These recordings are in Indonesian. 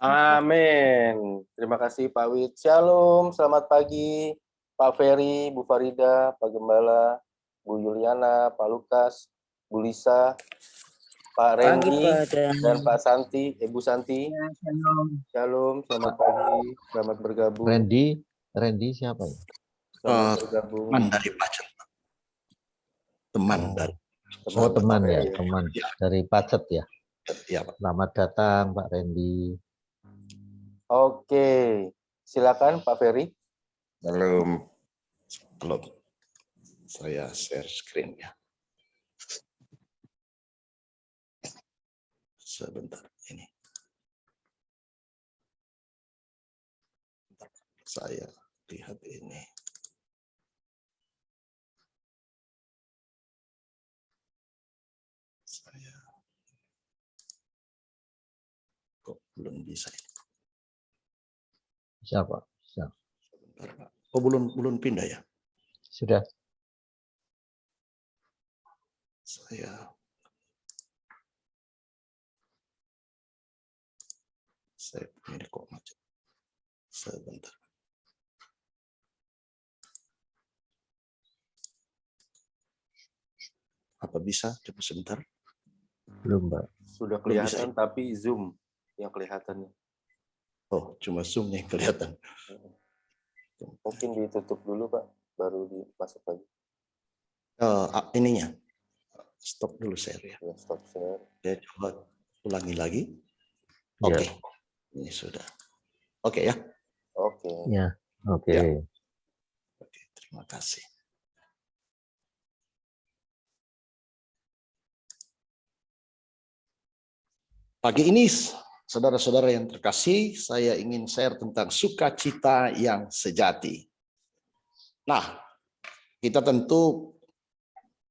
Amin. Terima kasih Pak Wid. Shalom, selamat pagi Pak Ferry, Bu Farida, Pak Gembala, Bu Yuliana, Pak Lukas, Bu Lisa, Pak Pagi Randy, Pak dan Pak Santi, Bu Santi. Ya, shalom. Shalom, selamat pagi, selamat bergabung. Randy siapa ya? Selamat bergabung. Teman dari Pacet. Teman dari. Oh teman ya, Iya. teman Ya. dari Pacet ya. Ya, Pak. Selamat datang Pak Randy. Oke, silakan Pak Ferry. Belum. Saya share screen ya. Sebentar ini. Saya lihat ini. Saya kok belum bisa ini. Siapa? Bisa. Sebentar, Pak. Oh, belum pindah ya? Sudah. Saya ini kok macet. Sebentar. Apa bisa? Coba sebentar. Belum Pak. Sudah kelihatan, tapi Zoom yang kelihatannya. Oh, cuma Zoom-nya yang kelihatan. Mungkin ditutup dulu Pak, baru dimasuk lagi. Ininya. Stop dulu share ya. Ya, stop share. Oke, coba ulangi lagi. Ya. Oke. Ini sudah. Oke ya. Oke. Ya. Oke. Ya. Oke, terima kasih. Pagi ini, saudara-saudara yang terkasih, saya ingin share tentang sukacita yang sejati. Nah, kita tentu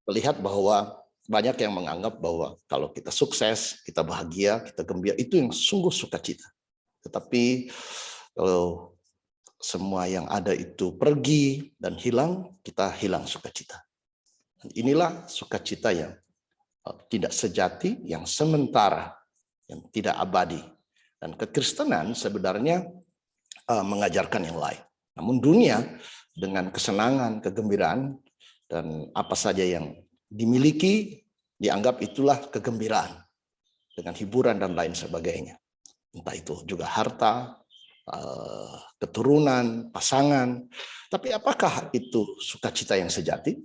melihat bahwa banyak yang menganggap bahwa kalau kita sukses, kita bahagia, kita gembira, itu yang sungguh sukacita. Tetapi kalau semua yang ada itu pergi dan hilang, kita hilang sukacita. Dan inilah sukacita yang tidak sejati, yang sementara, yang tidak abadi. Dan kekristenan sebenarnya mengajarkan yang lain. Namun dunia dengan kesenangan, kegembiraan, dan apa saja yang dimiliki, dianggap itulah kegembiraan. Dengan hiburan dan lain sebagainya. Entah itu juga harta, keturunan, pasangan. Tapi apakah itu sukacita yang sejati?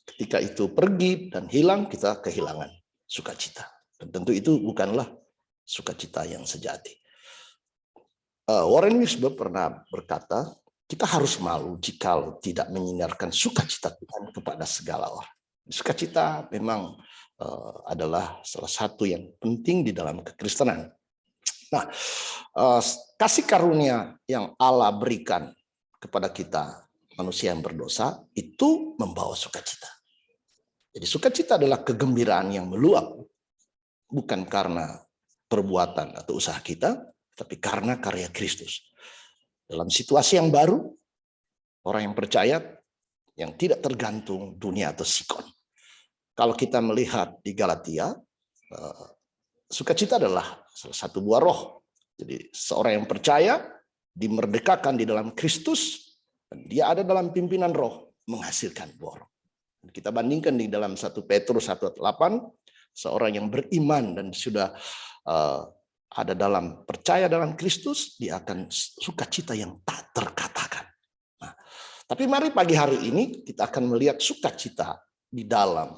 Ketika itu pergi dan hilang, kita kehilangan sukacita. Dan tentu itu bukanlah sukacita yang sejati. Warren Wiersbe pernah berkata, kita harus malu jika tidak menyinarkan sukacita Tuhan kepada segala orang. Sukacita memang adalah salah satu yang penting di dalam kekristenan. Nah, kasih karunia yang Allah berikan kepada kita, manusia yang berdosa, itu membawa sukacita. Jadi sukacita adalah kegembiraan yang meluap, bukan karena perbuatan atau usaha kita, tapi karena karya Kristus. Dalam situasi yang baru, orang yang percaya, yang tidak tergantung dunia atau sikon. Kalau kita melihat di Galatia, sukacita adalah salah satu buah roh. Jadi seorang yang percaya dimerdekakan di dalam Kristus, dan dia ada dalam pimpinan roh menghasilkan buah roh. Kita bandingkan di dalam 1 Petrus 1:8, seorang yang beriman dan sudah ada dalam percaya dalam Kristus, dia akan sukacita yang tak terkatakan. Nah, tapi mari pagi hari ini kita akan melihat sukacita di dalam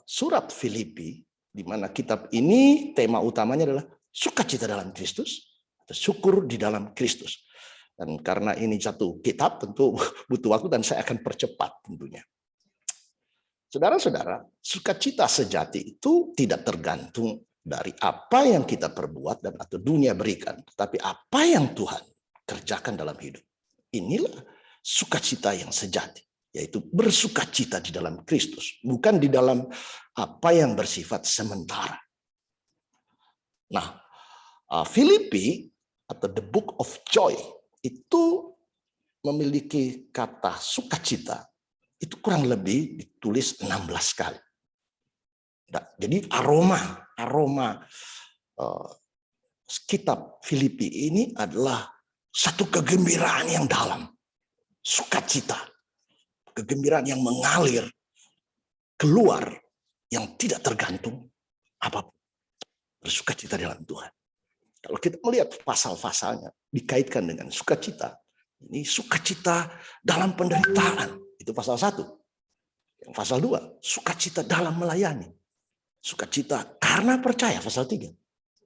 surat Filipi, di mana kitab ini tema utamanya adalah sukacita dalam Kristus, atau syukur di dalam Kristus. Dan karena ini satu kitab, tentu butuh waktu dan saya akan percepat tentunya. Saudara-saudara, sukacita sejati itu tidak tergantung dari apa yang kita perbuat dan atau dunia berikan, tetapi apa yang Tuhan kerjakan dalam hidup. Inilah sukacita yang sejati. Yaitu bersukacita di dalam Kristus, bukan di dalam apa yang bersifat sementara. Nah, Filipi atau the Book of Joy itu memiliki kata sukacita, itu kurang lebih ditulis 16 kali. Nah, jadi aroma kitab Filipi ini adalah satu kegembiraan yang dalam, sukacita, kegembiraan yang mengalir keluar, yang tidak tergantung apapun, bersukacita dalam Tuhan. Kalau kita melihat pasal-pasalnya dikaitkan dengan sukacita, ini sukacita dalam penderitaan, itu pasal 1. Yang pasal 2, sukacita dalam melayani. Sukacita karena percaya, pasal 3.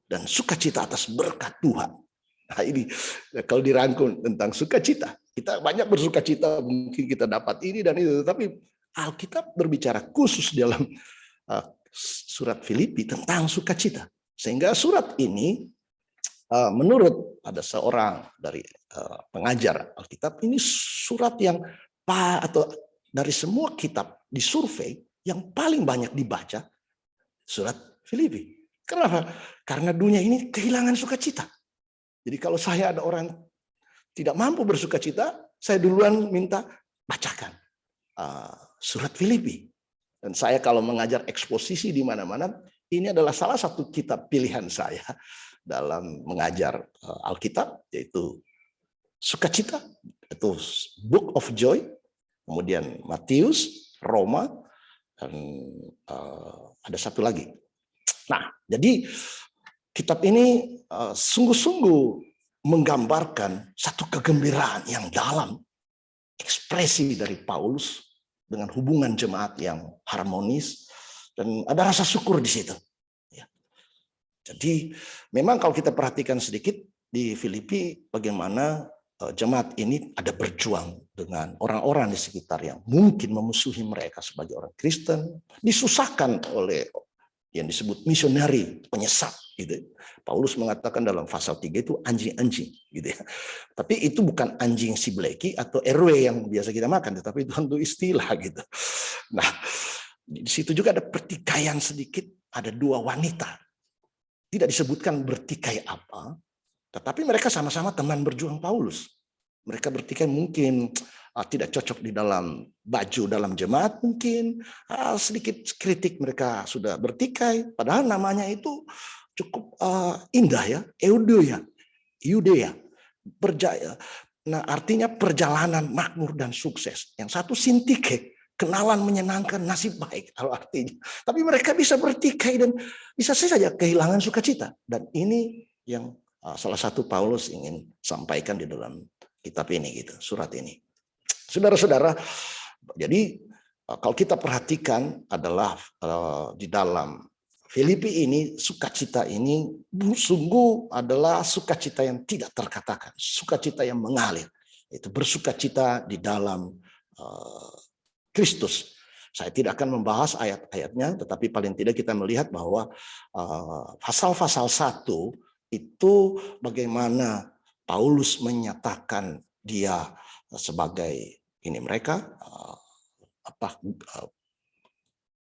Dan sukacita atas berkat Tuhan. Nah ini kalau dirangkum tentang sukacita, kita banyak bersukacita, mungkin kita dapat ini dan itu, tapi Alkitab berbicara khusus dalam surat Filipi tentang sukacita. Sehingga surat ini menurut ada seorang dari pengajar Alkitab, ini surat yang atau dari semua kitab disurvei yang paling banyak dibaca surat Filipi. Kenapa? Karena dunia ini kehilangan sukacita. Jadi kalau saya ada orang tidak mampu bersukacita, saya duluan minta bacakan surat Filipi. Dan saya kalau mengajar eksposisi di mana-mana, ini adalah salah satu kitab pilihan saya dalam mengajar Alkitab, yaitu sukacita, itu Book of Joy, kemudian Matius, Roma, dan ada satu lagi. Nah, jadi kitab ini sungguh-sungguh menggambarkan satu kegembiraan yang dalam, ekspresi dari Paulus dengan hubungan jemaat yang harmonis, dan ada rasa syukur di situ. Ya. Jadi memang kalau kita perhatikan sedikit di Filipi, bagaimana jemaat ini ada berjuang dengan orang-orang di sekitar yang mungkin memusuhi mereka sebagai orang Kristen, disusahkan oleh yang disebut misionari, penyesat gitu. Paulus mengatakan dalam pasal 3 itu anjing-anjing gitu ya. Tapi itu bukan anjing si Bleki atau RW yang biasa kita makan, tetapi itu untuk istilah gitu. Nah, di situ juga ada pertikaian sedikit, ada 2 wanita. Tidak disebutkan bertikai apa, tetapi mereka sama-sama teman berjuang Paulus. Mereka bertikai mungkin tidak cocok di dalam baju dalam jemaat, mungkin sedikit kritik mereka sudah bertikai, padahal namanya itu cukup indah ya, Eudea, berjaya. Nah artinya perjalanan makmur dan sukses. Yang satu Sintike, kenalan menyenangkan, nasib baik kalau artinya. Tapi mereka bisa bertikai dan bisa saja kehilangan sukacita. Dan ini yang salah satu Paulus ingin sampaikan di dalam kitab ini gitu, surat ini. Saudara-saudara, jadi kalau kita perhatikan adalah di dalam Filipi ini, sukacita ini sungguh adalah sukacita yang tidak terkatakan, sukacita yang mengalir. Itu bersukacita di dalam Kristus. Saya tidak akan membahas ayat-ayatnya, tetapi paling tidak kita melihat bahwa pasal-pasal 1 itu bagaimana Paulus menyatakan dia sebagai ini mereka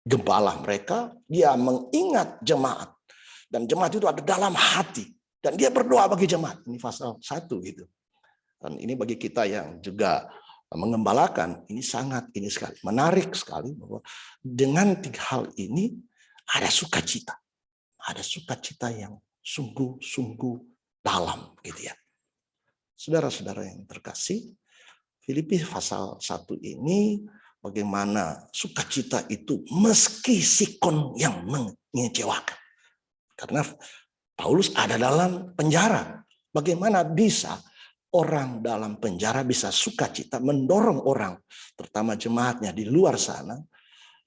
gembala mereka, dia mengingat jemaat dan jemaat itu ada dalam hati dan dia berdoa bagi jemaat. Ini pasal 1 gitu. Dan ini bagi kita yang juga mengembalakan, ini sangat ini sekali menarik sekali bahwa dengan 3 hal ini ada sukacita. Ada sukacita yang sungguh-sungguh dalam gitu ya. Saudara-saudara yang terkasih, Filipi pasal 1 ini bagaimana sukacita itu meski sikon yang mengecewakan. Karena Paulus ada dalam penjara. Bagaimana bisa orang dalam penjara bisa sukacita mendorong orang, terutama jemaatnya di luar sana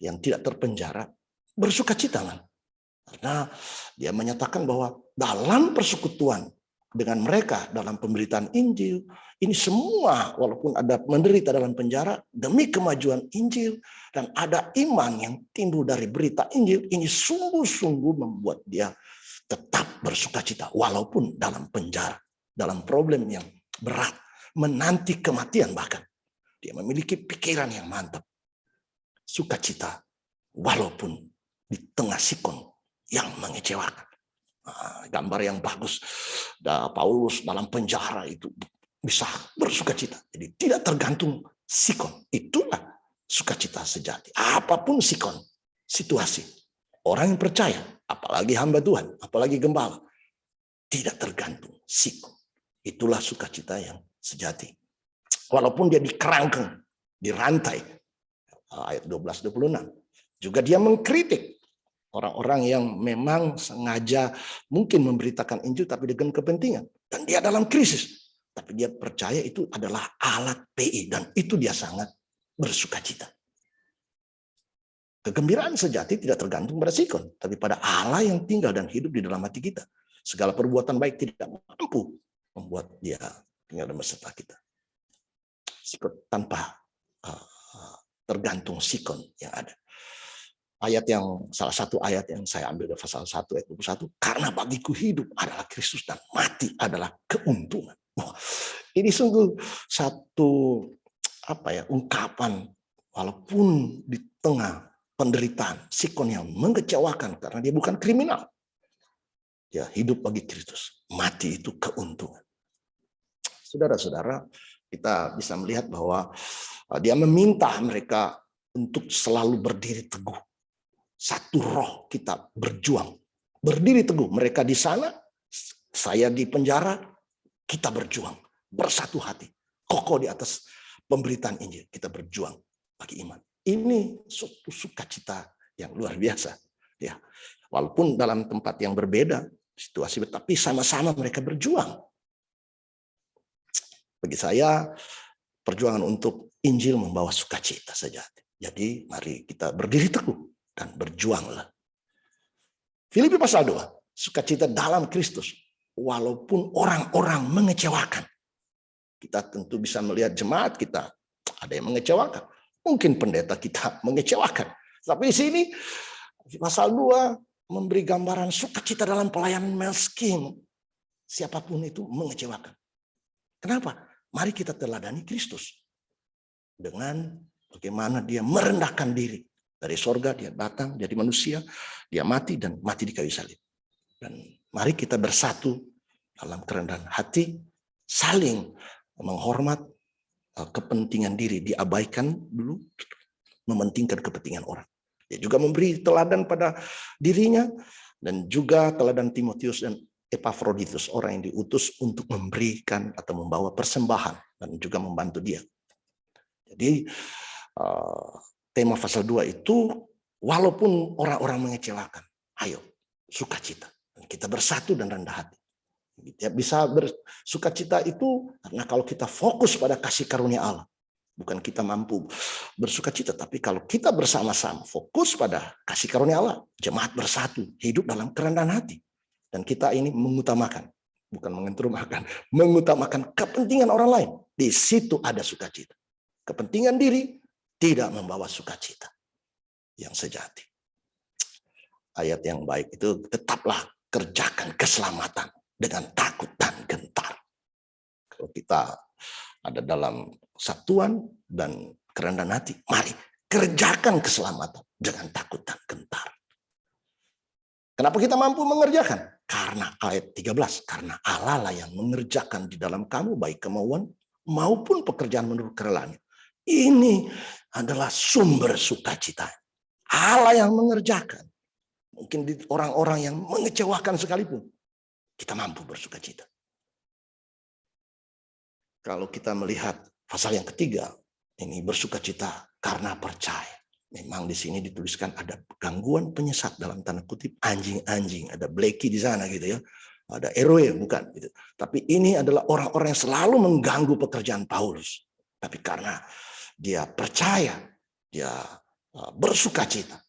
yang tidak terpenjara, bersukacita. Karena dia menyatakan bahwa dalam persekutuan dengan mereka dalam pemberitaan Injil, ini semua walaupun ada menderita dalam penjara demi kemajuan Injil dan ada iman yang timbul dari berita Injil, ini sungguh-sungguh membuat dia tetap bersukacita walaupun dalam penjara, dalam problem yang berat, menanti kematian bahkan. Dia memiliki pikiran yang mantap. Sukacita walaupun di tengah sikon yang mengecewakan. Gambar yang bagus. Paulus dalam penjara itu bisa bersukacita. Jadi tidak tergantung sikon. Itulah sukacita sejati. Apapun sikon, situasi. Orang yang percaya, apalagi hamba Tuhan, apalagi gembala, tidak tergantung sikon. Itulah sukacita yang sejati. Walaupun dia dikerangkeng, dirantai, ayat 12-26. Juga dia mengkritik orang-orang yang memang sengaja mungkin memberitakan Injil tapi dengan kepentingan. Dan dia dalam krisis. Tapi dia percaya itu adalah alat PI. Dan itu dia sangat bersukacita. Kegembiraan sejati tidak tergantung pada sikon. Tapi pada Allah yang tinggal dan hidup di dalam hati kita. Segala perbuatan baik tidak mampu membuat dia tinggal dan beserta kita. Sikon tanpa tergantung sikon yang ada. Salah satu ayat yang saya ambil dari pasal 1 ayat 21, karena bagiku hidup adalah Kristus dan mati adalah keuntungan. Ini sungguh satu ungkapan, walaupun di tengah penderitaan, sikon yang mengecewakan karena dia bukan kriminal. Dia hidup bagi Kristus, mati itu keuntungan. Saudara-saudara, kita bisa melihat bahwa dia meminta mereka untuk selalu berdiri teguh. Satu roh kita berjuang. Berdiri teguh. Mereka di sana, saya di penjara, kita berjuang. Bersatu hati. Kokoh di atas pemberitaan Injil. Kita berjuang bagi iman. Ini suatu sukacita yang luar biasa. Ya, walaupun dalam tempat yang berbeda, situasi, tapi sama-sama mereka berjuang. Bagi saya, perjuangan untuk Injil membawa sukacita sejati. Jadi mari kita berdiri teguh dan berjuanglah. Filipi pasal 2, sukacita dalam Kristus. Walaupun orang-orang mengecewakan. Kita tentu bisa melihat jemaat kita, ada yang mengecewakan. Mungkin pendeta kita mengecewakan. Tapi di sini, pasal 2 memberi gambaran sukacita dalam pelayanan meski siapapun itu mengecewakan. Kenapa? Mari kita teladani Kristus. Dengan bagaimana dia merendahkan diri. Dari sorga dia datang jadi manusia, dia mati dan mati di kayu salib. Dan mari kita bersatu dalam kerendahan hati, saling menghormat kepentingan diri, diabaikan dulu, mementingkan kepentingan orang. Dia juga memberi teladan pada dirinya, dan juga teladan Timotius dan Epafroditus, orang yang diutus untuk memberikan atau membawa persembahan dan juga membantu dia. Jadi tema pasal 2 itu, walaupun orang-orang mengecewakan, ayo sukacita. Kita bersatu dan rendah hati. Kita bisa bersukacita itu karena kalau kita fokus pada kasih karunia Allah. Bukan kita mampu bersukacita, tapi kalau kita bersama-sama fokus pada kasih karunia Allah, jemaat bersatu, hidup dalam kerendahan hati. Dan kita ini mengutamakan, bukan mengentrumahkan, mengutamakan kepentingan orang lain. Di situ ada sukacita. Kepentingan diri tidak membawa sukacita yang sejati. Ayat yang baik itu, tetaplah kerjakan keselamatan dengan takut dan gentar. Kalau kita ada dalam satuan dan kerendahan hati, mari kerjakan keselamatan dengan takut dan gentar. Kenapa kita mampu mengerjakan? Karena ayat 13, karena Allah lah yang mengerjakan di dalam kamu baik kemauan maupun pekerjaan menurut kerelaannya. Ini adalah sumber sukacita. Allah yang mengerjakan. Mungkin di orang-orang yang mengecewakan sekalipun, kita mampu bersukacita. Kalau kita melihat pasal yang ketiga, ini bersukacita karena percaya. Memang di sini dituliskan ada gangguan penyesat dalam tanda kutip anjing-anjing, ada Blackie di sana gitu ya. Ada RW bukan gitu. Tapi ini adalah orang-orang yang selalu mengganggu pekerjaan Paulus. Tapi karena dia percaya, dia bersukacita.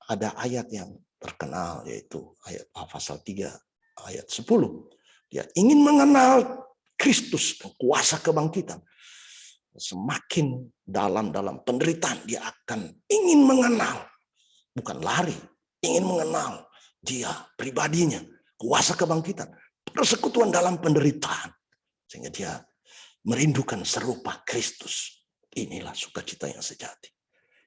Ada ayat yang terkenal yaitu ayat pasal 3 ayat 10. Dia ingin mengenal Kristus dan kuasa kebangkitan. Semakin dalam penderitaan dia akan ingin mengenal, bukan lari, ingin mengenal dia pribadinya, kuasa kebangkitan, persekutuan dalam penderitaan, sehingga dia merindukan serupa Kristus. Inilah sukacita yang sejati.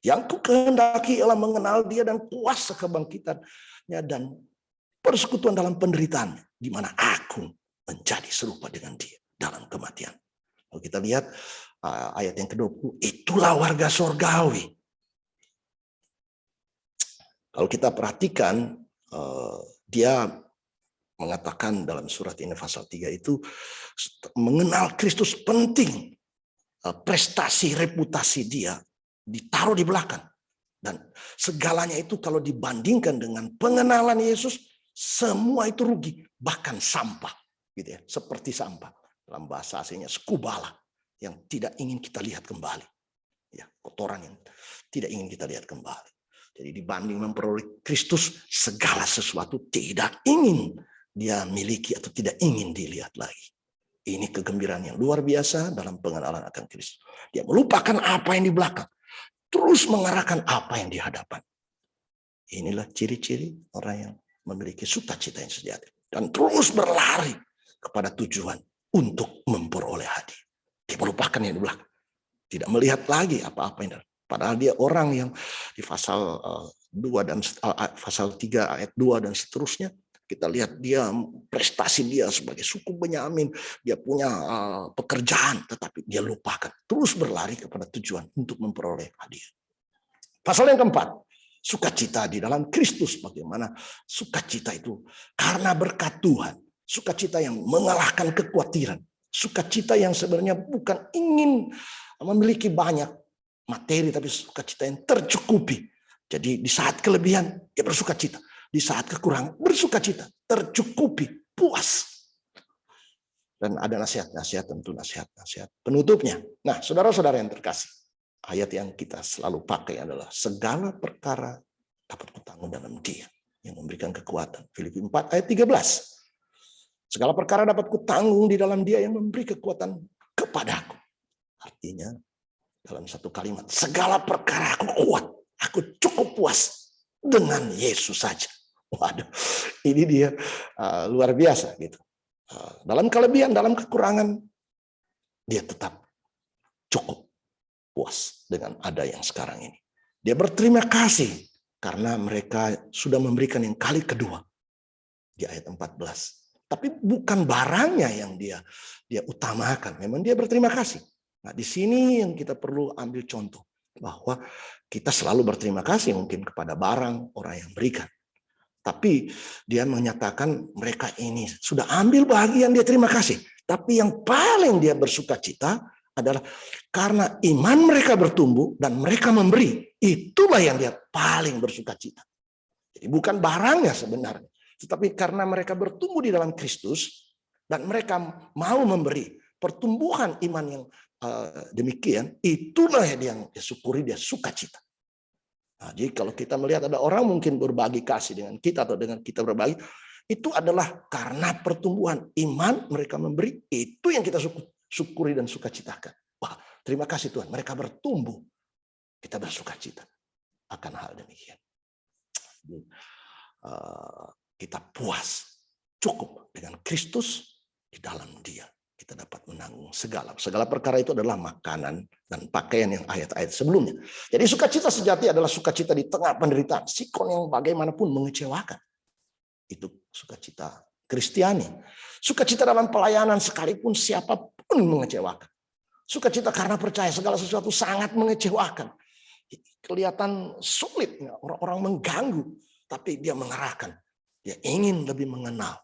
Yang ku kehendaki ialah mengenal dia dan kuasa kebangkitannya dan persekutuan dalam penderitaan, di mana aku menjadi serupa dengan dia dalam kematian. Kalau kita lihat ayat yang ke-20, itulah warga surgawi. Kalau kita perhatikan, dia mengatakan dalam surat ini pasal 3 itu mengenal Kristus penting. Prestasi, reputasi dia ditaruh di belakang. Dan segalanya itu kalau dibandingkan dengan pengenalan Yesus, semua itu rugi, bahkan sampah, gitu ya, seperti sampah. Dalam bahasa aslinya skubala, yang tidak ingin kita lihat kembali, ya, kotoran yang tidak ingin kita lihat kembali. Jadi dibanding memperoleh Kristus, segala sesuatu tidak ingin dia miliki atau tidak ingin dilihat lagi. Ini kegembiraan yang luar biasa dalam pengenalan akan Kristus. Dia melupakan apa yang di belakang, terus mengarahkan apa yang di hadapan. Inilah ciri-ciri orang yang memiliki sukacita yang sejati. Dan terus berlari kepada tujuan untuk memperoleh hadiah. Dia melupakan yang di belakang. Tidak melihat lagi apa-apa yang ada. Padahal dia orang yang di pasal 2 dan pasal 3 ayat 2 dan seterusnya, kita lihat dia prestasi dia sebagai suku Benyamin, dia punya pekerjaan, tetapi dia lupakan, terus berlari kepada tujuan untuk memperoleh hadiah. Pasal yang keempat, sukacita di dalam Kristus. Bagaimana sukacita itu karena berkat Tuhan, sukacita yang mengalahkan kekhawatiran, sukacita yang sebenarnya bukan ingin memiliki banyak materi, tapi sukacita yang tercukupi. Jadi di saat kelebihan dia bersukacita, di saat kekurangan bersukacita, tercukupi, puas. Dan ada nasihat-nasihat, tentu nasihat-nasihat penutupnya. Nah, saudara-saudara yang terkasih, ayat yang kita selalu pakai adalah segala perkara dapat kutanggung dalam Dia yang memberikan kekuatan. Filipi 4 ayat 13. Segala perkara dapat kutanggung di dalam Dia yang memberi kekuatan kepadaku. Artinya dalam satu kalimat, segala perkara aku kuat, aku cukup puas dengan Yesus saja. Waduh, ini dia luar biasa gitu. Dalam kelebihan, dalam kekurangan, dia tetap cukup puas dengan ada yang sekarang ini. Dia berterima kasih karena mereka sudah memberikan yang kali kedua di ayat 14. Tapi bukan barangnya yang dia utamakan. Memang dia berterima kasih. Nah, di sini yang kita perlu ambil contoh bahwa kita selalu berterima kasih mungkin kepada barang orang yang berikan. Tapi dia menyatakan mereka ini sudah ambil bagian, dia terima kasih. Tapi yang paling dia bersuka cita adalah karena iman mereka bertumbuh dan mereka memberi. Itulah yang dia paling bersuka cita. Jadi bukan barangnya sebenarnya. Tetapi karena mereka bertumbuh di dalam Kristus dan mereka mau memberi. Pertumbuhan iman yang demikian, itulah yang dia syukuri, dia suka cita. Nah, jadi kalau kita melihat ada orang mungkin berbagi kasih dengan kita atau dengan kita berbagi, itu adalah karena pertumbuhan iman mereka memberi, itu yang kita syukuri dan sukacitakan. Wah, terima kasih Tuhan, mereka bertumbuh. Kita bersukacita akan hal demikian. Kita puas, cukup dengan Kristus di dalam Dia. Kita dapat menanggung segala perkara itu adalah makanan dan pakaian yang ayat-ayat sebelumnya. Jadi sukacita sejati adalah sukacita di tengah penderitaan, sikon yang bagaimanapun mengecewakan. Itu sukacita Kristiani. Sukacita dalam pelayanan sekalipun siapapun mengecewakan. Sukacita karena percaya segala sesuatu sangat mengecewakan. Kelihatan sulit, orang-orang mengganggu, tapi dia mengarahkan. Dia ingin lebih mengenal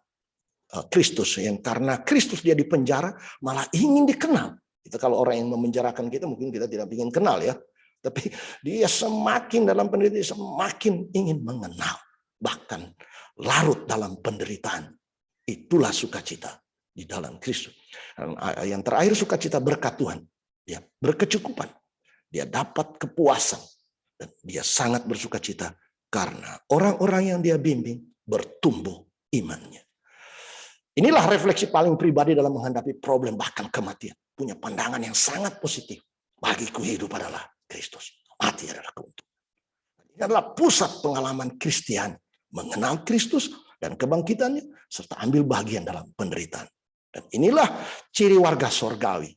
Kristus, yang karena Kristus dia dipenjara malah ingin dikenal. Itu kalau orang yang memenjarakan kita mungkin kita tidak ingin kenal ya, tapi dia semakin dalam penderitaan semakin ingin mengenal, bahkan larut dalam penderitaan. Itulah sukacita di dalam Kristus. Dan yang terakhir sukacita berkat Tuhan, dia berkecukupan, dia dapat kepuasan dan dia sangat bersukacita karena orang-orang yang dia bimbing bertumbuh imannya. Inilah refleksi paling pribadi dalam menghadapi problem bahkan kematian. Punya pandangan yang sangat positif. Bagiku hidup adalah Kristus. Mati adalah keuntungan. Ini adalah pusat pengalaman Kristiani. Mengenal Kristus dan kebangkitannya. Serta ambil bagian dalam penderitaan. Dan inilah ciri warga sorgawi.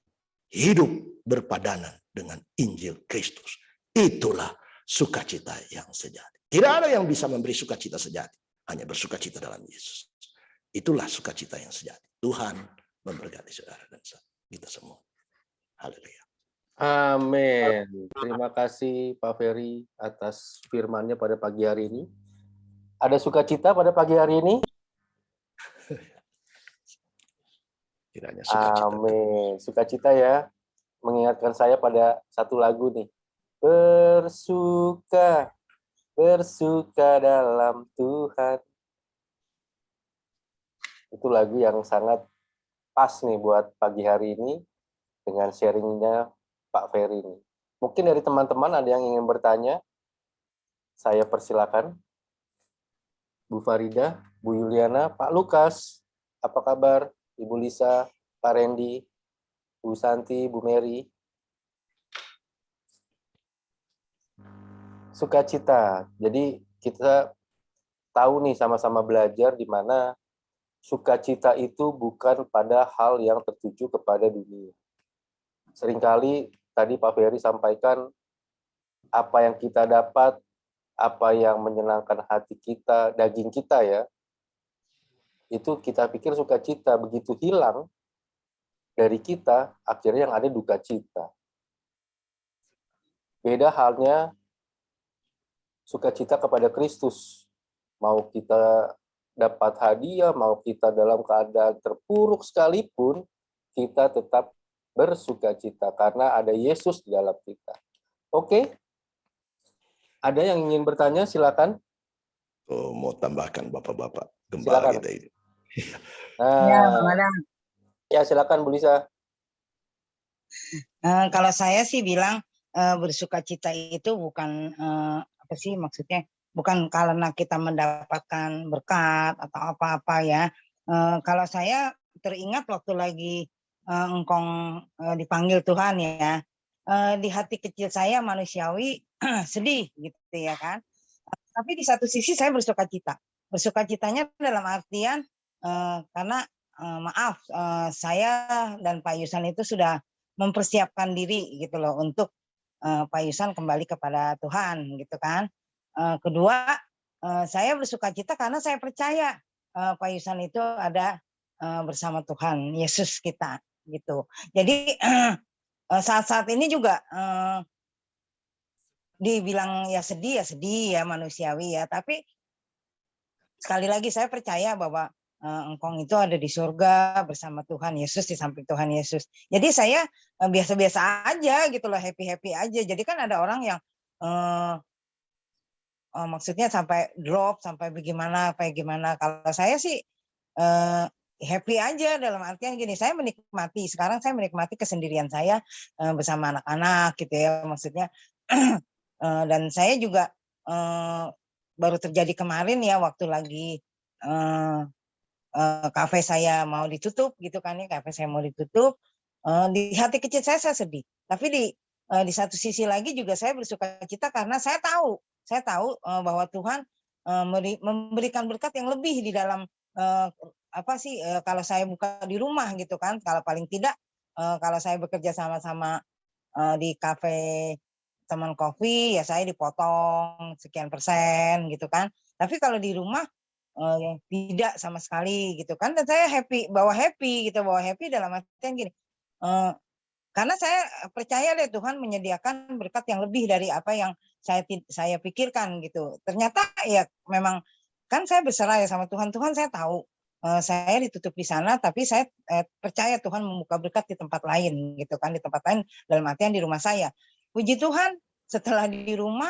Hidup berpadanan dengan Injil Kristus. Itulah sukacita yang sejati. Tidak ada yang bisa memberi sukacita sejati. Hanya bersukacita dalam Yesus. Itulah sukacita yang sejati. Tuhan memberkati saudara dan kita semua. Haleluya. Amin. Terima kasih Pak Ferry atas firman-Nya pada pagi hari ini. Ada sukacita pada pagi hari ini? Kiranya sukacita. Amin. Sukacita ya. Mengingatkan saya pada satu lagu nih. Bersuka, bersuka dalam Tuhan. Itu lagu yang sangat pas nih buat pagi hari ini dengan sharingnya Pak Ferry ini. Mungkin dari teman-teman ada yang ingin bertanya, saya persilakan. Bu Farida, Bu Yuliana, Pak Lukas, apa kabar? Ibu Lisa, Pak Randy, Bu Santi, Bu Mary. Sukacita. Jadi kita tahu nih sama-sama belajar di mana sukacita itu bukan pada hal yang tertuju kepada dunia. Seringkali tadi Pak Ferry sampaikan apa yang kita dapat, apa yang menyenangkan hati kita, daging kita ya, itu kita pikir sukacita, begitu hilang dari kita, akhirnya yang ada duka cita. Beda halnya sukacita kepada Kristus. Mau kita dapat hadiah, mau kita dalam keadaan terpuruk sekalipun, kita tetap bersukacita karena ada Yesus di dalam kita. Oke? Ada yang ingin bertanya, silakan. Oh, mau tambahkan Bapak-bapak gembala Silakan. kita ini. Ya, Bang Adam. Ya, silakan Bu Lisa. Kalau saya sih bilang bersukacita itu bukan apa sih maksudnya, bukan karena kita mendapatkan berkat atau apa-apa ya. Kalau saya teringat waktu lagi engkong dipanggil Tuhan ya, di hati kecil saya manusiawi sedih gitu ya kan. Tapi di satu sisi saya bersukacita. Bersukacitanya dalam artian karena maaf saya dan Pak Yusan itu sudah mempersiapkan diri gitu loh untuk Pak Yusan kembali kepada Tuhan gitu kan. Kedua, saya bersukacita karena saya percaya Pak Yusan itu ada bersama Tuhan Yesus kita gitu. Jadi saat-saat ini juga dibilang ya sedih ya manusiawi ya, tapi sekali lagi saya percaya bahwa engkong itu ada di surga bersama Tuhan Yesus, di samping Tuhan Yesus. Jadi saya biasa-biasa aja gitu loh, happy-happy aja. Jadi kan ada orang yang maksudnya sampai drop, sampai bagaimana. Kalau saya sih happy aja dalam artian gini, saya menikmati, sekarang saya menikmati kesendirian saya bersama anak-anak gitu ya maksudnya. Dan saya juga baru terjadi kemarin ya waktu lagi kafe saya mau ditutup gitu kan ya, kafe saya mau ditutup, di hati kecil saya sedih. Tapi di satu sisi lagi juga saya bersukacita karena saya tahu bahwa Tuhan memberikan berkat yang lebih di dalam kalau saya buka di rumah gitu kan, kalau paling tidak kalau saya bekerja sama-sama di kafe teman kopi ya saya dipotong sekian persen gitu kan. Tapi kalau di rumah tidak sama sekali gitu kan. Dan saya bawa happy dalam artian gini. Karena saya percaya deh Tuhan menyediakan berkat yang lebih dari apa yang saya pikirkan gitu. Ternyata ya memang kan saya berserah ya sama Tuhan. Tuhan saya tahu saya ditutup di sana, tapi saya percaya Tuhan membuka berkat di tempat lain gitu kan, di tempat lain dalam artian di rumah saya. Puji Tuhan, setelah di rumah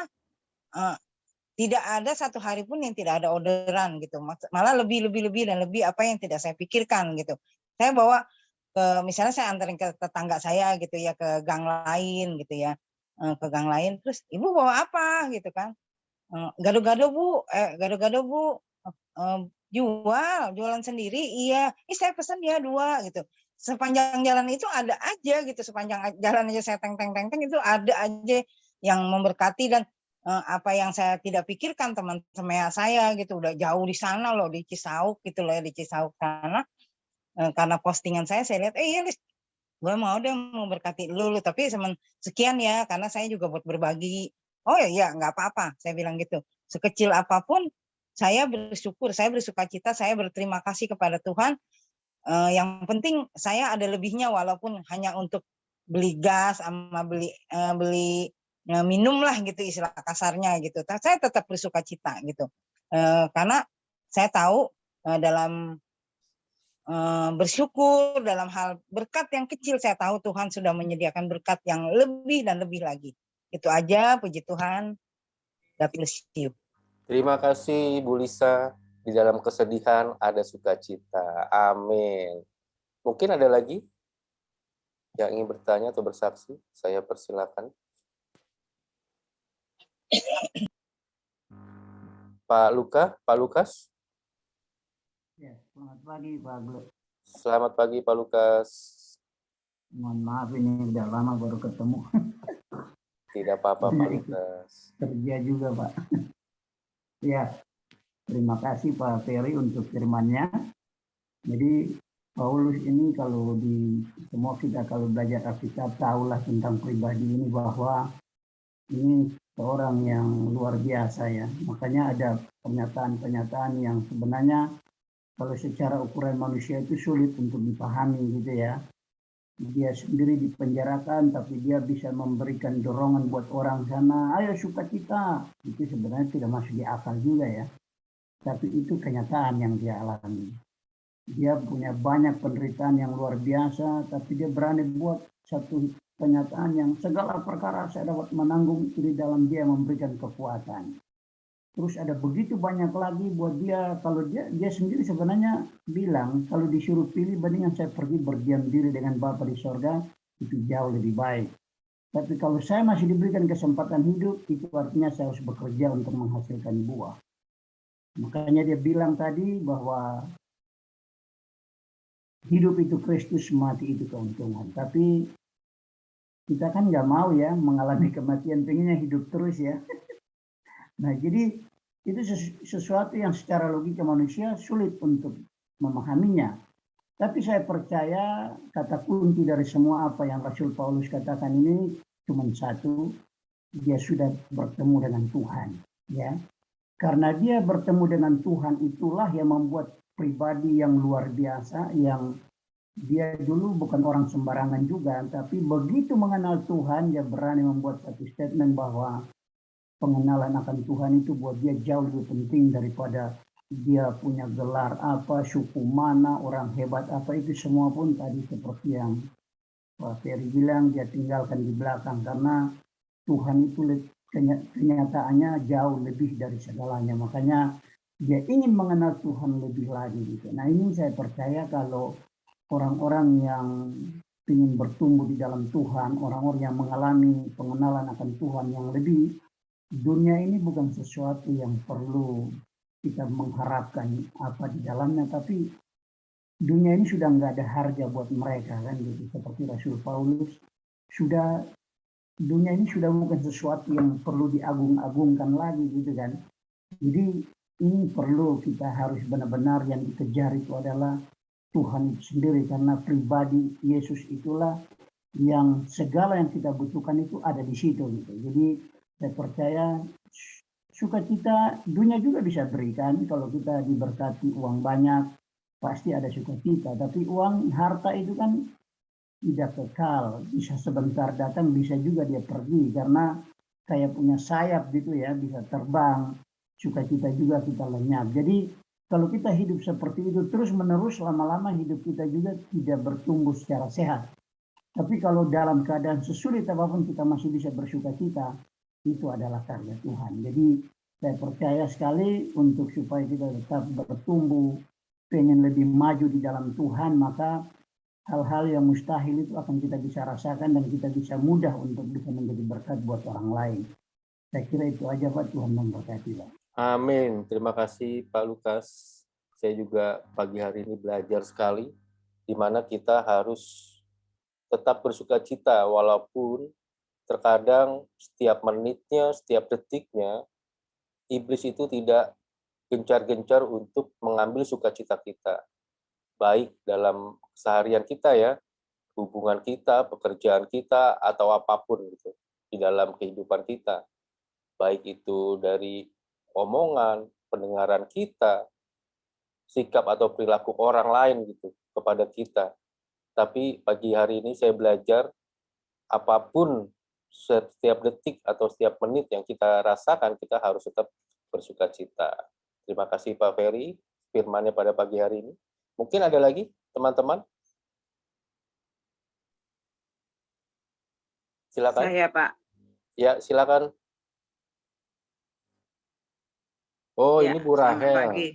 tidak ada satu hari pun yang tidak ada orderan gitu. Malah lebih dan lebih apa yang tidak saya pikirkan gitu. Saya bawa misalnya saya antarin ke tetangga saya gitu ya, ke gang lain gitu ya, ke gang lain. Terus ibu bawa apa gitu kan? Gado-gado bu, jualan sendiri. Iya, saya pesan ya 2 gitu. Sepanjang jalan itu ada aja gitu, sepanjang jalan aja saya teng itu ada aja yang memberkati. Dan apa yang saya tidak pikirkan teman-teman saya gitu udah jauh di sana loh, di Cisauk gitu loh ya, di Cisauk sana. Karena postingan saya lihat iya Lis, gue mau deh memberkati lu tapi sekian ya karena saya juga buat berbagi. Oh ya nggak apa-apa saya bilang gitu, sekecil apapun saya bersyukur, saya bersukacita, saya berterima kasih kepada Tuhan. Yang penting saya ada lebihnya walaupun hanya untuk beli gas sama beli minum lah gitu istilah kasarnya gitu. Saya tetap bersukacita gitu. Karena saya tahu dalam bersyukur dalam hal berkat yang kecil. Saya tahu Tuhan sudah menyediakan berkat yang lebih dan lebih lagi. Itu aja, puji Tuhan. God bless you. Terima kasih Bu Lisa. Di dalam kesedihan ada sukacita. Amin. Mungkin ada lagi yang ingin bertanya atau bersaksi? Saya persilakan. Pak Lukas. Ya, selamat pagi Pak Glo. Selamat pagi Pak Lukas. Mohon maaf ini udah lama baru ketemu. Tidak apa-apa Pak Lukas. Kerja juga Pak. Ya, terima kasih Pak Ferry untuk firman-Nya. Jadi Paulus ini kalau semua kita kalau belajar Alkitab tahulah tentang pribadi ini bahwa ini seorang yang luar biasa ya. Makanya ada pernyataan-pernyataan yang sebenarnya kalau secara ukuran manusia itu sulit untuk dipahami gitu ya. Dia sendiri dipenjarakan tapi dia bisa memberikan dorongan buat orang sana, ayo sukacita. Itu sebenarnya tidak masuk di akal juga ya. Tapi itu kenyataan yang dia alami. Dia punya banyak penderitaan yang luar biasa, tapi dia berani buat satu kenyataan yang segala perkara saya dapat menanggung itu di dalam dia memberikan kekuatan. Terus ada begitu banyak lagi buat dia, kalau dia sendiri sebenarnya bilang, kalau disuruh pilih bandingan saya pergi berdiam diri dengan Bapa di sorga, itu jauh lebih baik. Tapi kalau saya masih diberikan kesempatan hidup, itu artinya saya harus bekerja untuk menghasilkan buah. Makanya dia bilang tadi bahwa hidup itu Kristus, mati itu keuntungan. Tapi kita kan nggak mau ya mengalami kematian, pengennya hidup terus ya. Nah, jadi itu sesuatu yang secara logika manusia sulit untuk memahaminya. Tapi saya percaya kata kunci dari semua apa yang Rasul Paulus katakan ini cuma satu, dia sudah bertemu dengan Tuhan. Ya, karena dia bertemu dengan Tuhan itulah yang membuat pribadi yang luar biasa, yang dia dulu bukan orang sembarangan juga, tapi begitu mengenal Tuhan, dia berani membuat satu statement bahwa pengenalan akan Tuhan itu buat dia jauh lebih penting daripada dia punya gelar apa, suku mana, orang hebat apa, itu semua pun tadi seperti yang Pak Ferry bilang, dia tinggalkan di belakang karena Tuhan itu kenyataannya jauh lebih dari segalanya. Makanya dia ingin mengenal Tuhan lebih lagi gitu. Nah, ini saya percaya kalau orang-orang yang ingin bertumbuh di dalam Tuhan, orang-orang yang mengalami pengenalan akan Tuhan yang lebih, dunia ini bukan sesuatu yang perlu kita mengharapkan apa di dalamnya, tapi dunia ini sudah nggak ada harga buat mereka kan gitu. Seperti Rasul Paulus, dunia ini sudah bukan sesuatu yang perlu diagung-agungkan lagi gitu kan. Jadi ini perlu kita harus benar-benar yang dikejar itu adalah Tuhan itu sendiri, karena pribadi Yesus itulah yang segala yang kita butuhkan itu ada di situ gitu. Jadi saya percaya sukacita dunia juga bisa berikan. Kalau kita diberkati uang banyak, pasti ada sukacita. Tapi uang, harta itu kan tidak kekal. Bisa sebentar datang, bisa juga dia pergi. Karena kayak punya sayap gitu ya, bisa terbang. Sukacita juga kita lenyap. Jadi kalau kita hidup seperti itu terus-menerus, lama-lama hidup kita juga tidak bertumbuh secara sehat. Tapi kalau dalam keadaan sesulit apapun kita masih bisa bersukacita, itu adalah karya Tuhan. Jadi saya percaya sekali untuk supaya kita tetap bertumbuh, pengen lebih maju di dalam Tuhan, maka hal-hal yang mustahil itu akan kita bisa rasakan dan kita bisa mudah untuk bisa menjadi berkat buat orang lain. Saya kira itu aja Pak, Tuhan memberkati Pak. Amin. Terima kasih Pak Lukas. Saya juga pagi hari ini belajar sekali, di mana kita harus tetap bersukacita walaupun terkadang setiap menitnya, setiap detiknya, iblis itu tidak gencar-gencar untuk mengambil sukacita kita. Baik dalam keseharian kita ya, hubungan kita, pekerjaan kita, atau apapun gitu, di dalam kehidupan kita. Baik itu dari omongan, pendengaran kita, sikap atau perilaku orang lain gitu kepada kita. Tapi pagi hari ini saya belajar apapun setiap detik atau setiap menit yang kita rasakan, kita harus tetap bersukacita. Terima kasih Pak Ferry, firman-Nya pada pagi hari ini. Mungkin ada lagi teman-teman? Silakan. Saya, Pak. Ya, silakan. Oh, Ya, ini Bu selamat Rahel. pagi.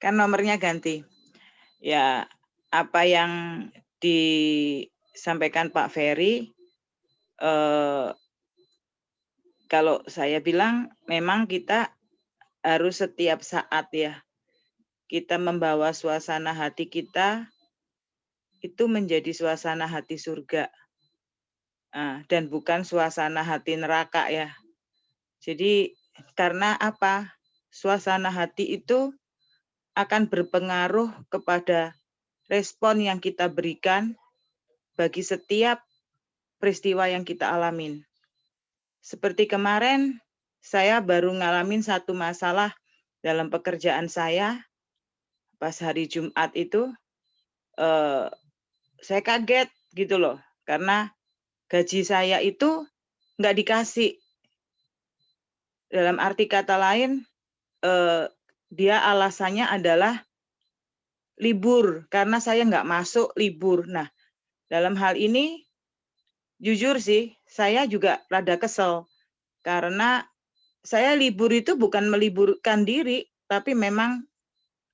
Kan nomornya ganti. Ya, apa yang disampaikan Pak Ferry, kalau saya bilang memang kita harus setiap saat ya, kita membawa suasana hati kita itu menjadi suasana hati surga. Dan bukan suasana hati neraka ya. Jadi karena apa? Suasana hati itu akan berpengaruh kepada respon yang kita berikan bagi setiap peristiwa yang kita alamin. Seperti kemarin, saya baru ngalamin satu masalah dalam pekerjaan saya. Pas hari Jumat itu, saya kaget gitu loh. Karena gaji saya itu nggak dikasih. Dalam arti kata lain, dia alasannya adalah libur. Karena saya nggak masuk libur. Nah, dalam hal ini, jujur sih, saya juga rada kesel. Karena saya libur itu bukan meliburkan diri, tapi memang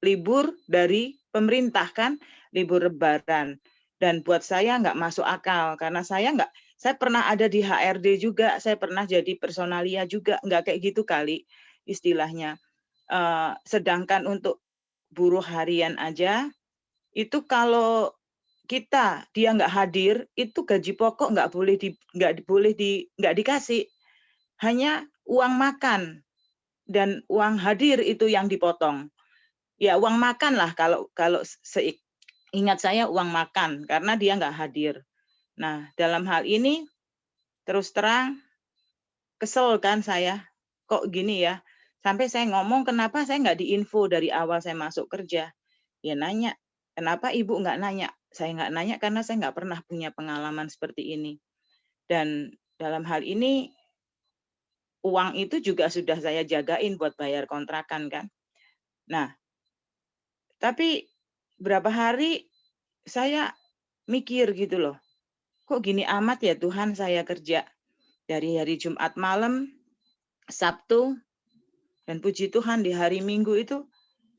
libur dari pemerintah kan, libur lebaran. Dan buat saya nggak masuk akal, karena saya pernah ada di HRD juga, saya pernah jadi personalia juga, nggak kayak gitu kali istilahnya. Sedangkan untuk buruh harian aja, itu kalau dia nggak hadir, itu gaji pokok nggak dikasih, hanya uang makan dan uang hadir itu yang dipotong. Ya uang makan lah kalau ingat saya uang makan karena dia nggak hadir. Nah dalam hal ini terus terang kesel kan saya, kok gini ya, sampai saya ngomong kenapa saya nggak diinfo dari awal saya masuk kerja. Ya nanya, kenapa ibu nggak nanya? Saya nggak nanya karena saya nggak pernah punya pengalaman seperti ini. Dan dalam hal ini uang itu juga sudah saya jagain buat bayar kontrakan kan. Nah, tapi berapa hari saya mikir gitu loh, kok gini amat ya Tuhan saya kerja dari hari Jumat malam, Sabtu, dan puji Tuhan di hari Minggu itu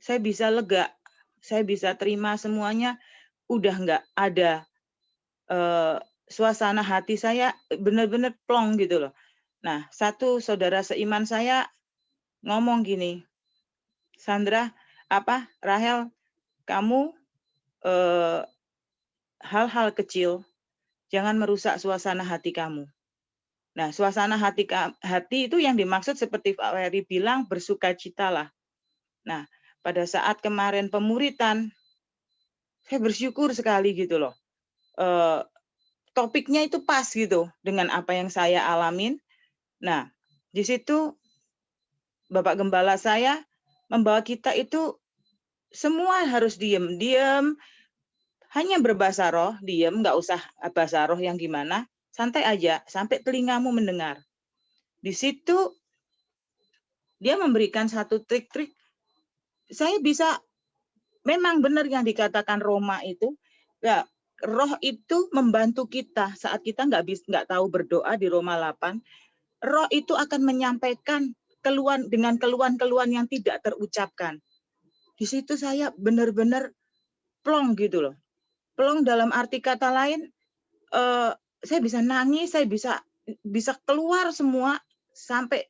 saya bisa lega, saya bisa terima semuanya, udah nggak ada suasana hati saya benar-benar plong gitu loh. Nah, satu saudara seiman saya ngomong gini, Sandra, Rahel, kamu hal-hal kecil jangan merusak suasana hati kamu. Nah, suasana hati itu yang dimaksud seperti Pak Ferry bilang bersukacitalah. Nah, pada saat kemarin pemuritan, saya bersyukur sekali gitu loh. Topiknya itu pas gitu dengan apa yang saya alamin. Nah, di situ Bapak Gembala saya membawa kita itu semua harus diem, hanya berbahasa roh, diem, nggak usah bahasa roh yang gimana, santai aja, sampai telingamu mendengar. Di situ dia memberikan satu trik-trik, saya bisa, memang benar yang dikatakan Roma itu, ya, roh itu membantu kita saat kita nggak tahu berdoa di Roma 8, roh itu akan menyampaikan dengan keluhan-keluhan yang tidak terucapkan. Di situ saya benar-benar plong gitu loh. Plong dalam arti kata lain, saya bisa nangis, saya bisa keluar semua sampai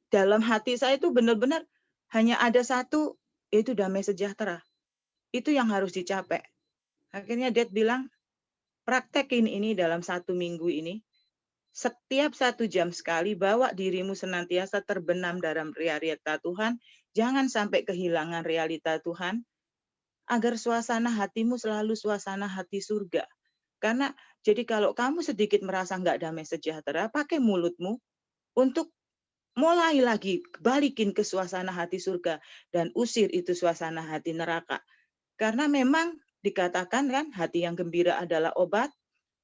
dalam hati saya itu benar-benar hanya ada satu, yaitu damai sejahtera. Itu yang harus dicapai. Akhirnya Dad bilang, praktekin ini dalam 1 minggu ini. Setiap 1 jam sekali bawa dirimu senantiasa terbenam dalam realita Tuhan. Jangan sampai kehilangan realita Tuhan. Agar suasana hatimu selalu suasana hati surga. Karena jadi kalau kamu sedikit merasa nggak damai sejahtera, pakai mulutmu untuk mulai lagi balikin ke suasana hati surga dan usir itu suasana hati neraka. Karena memang dikatakan kan hati yang gembira adalah obat,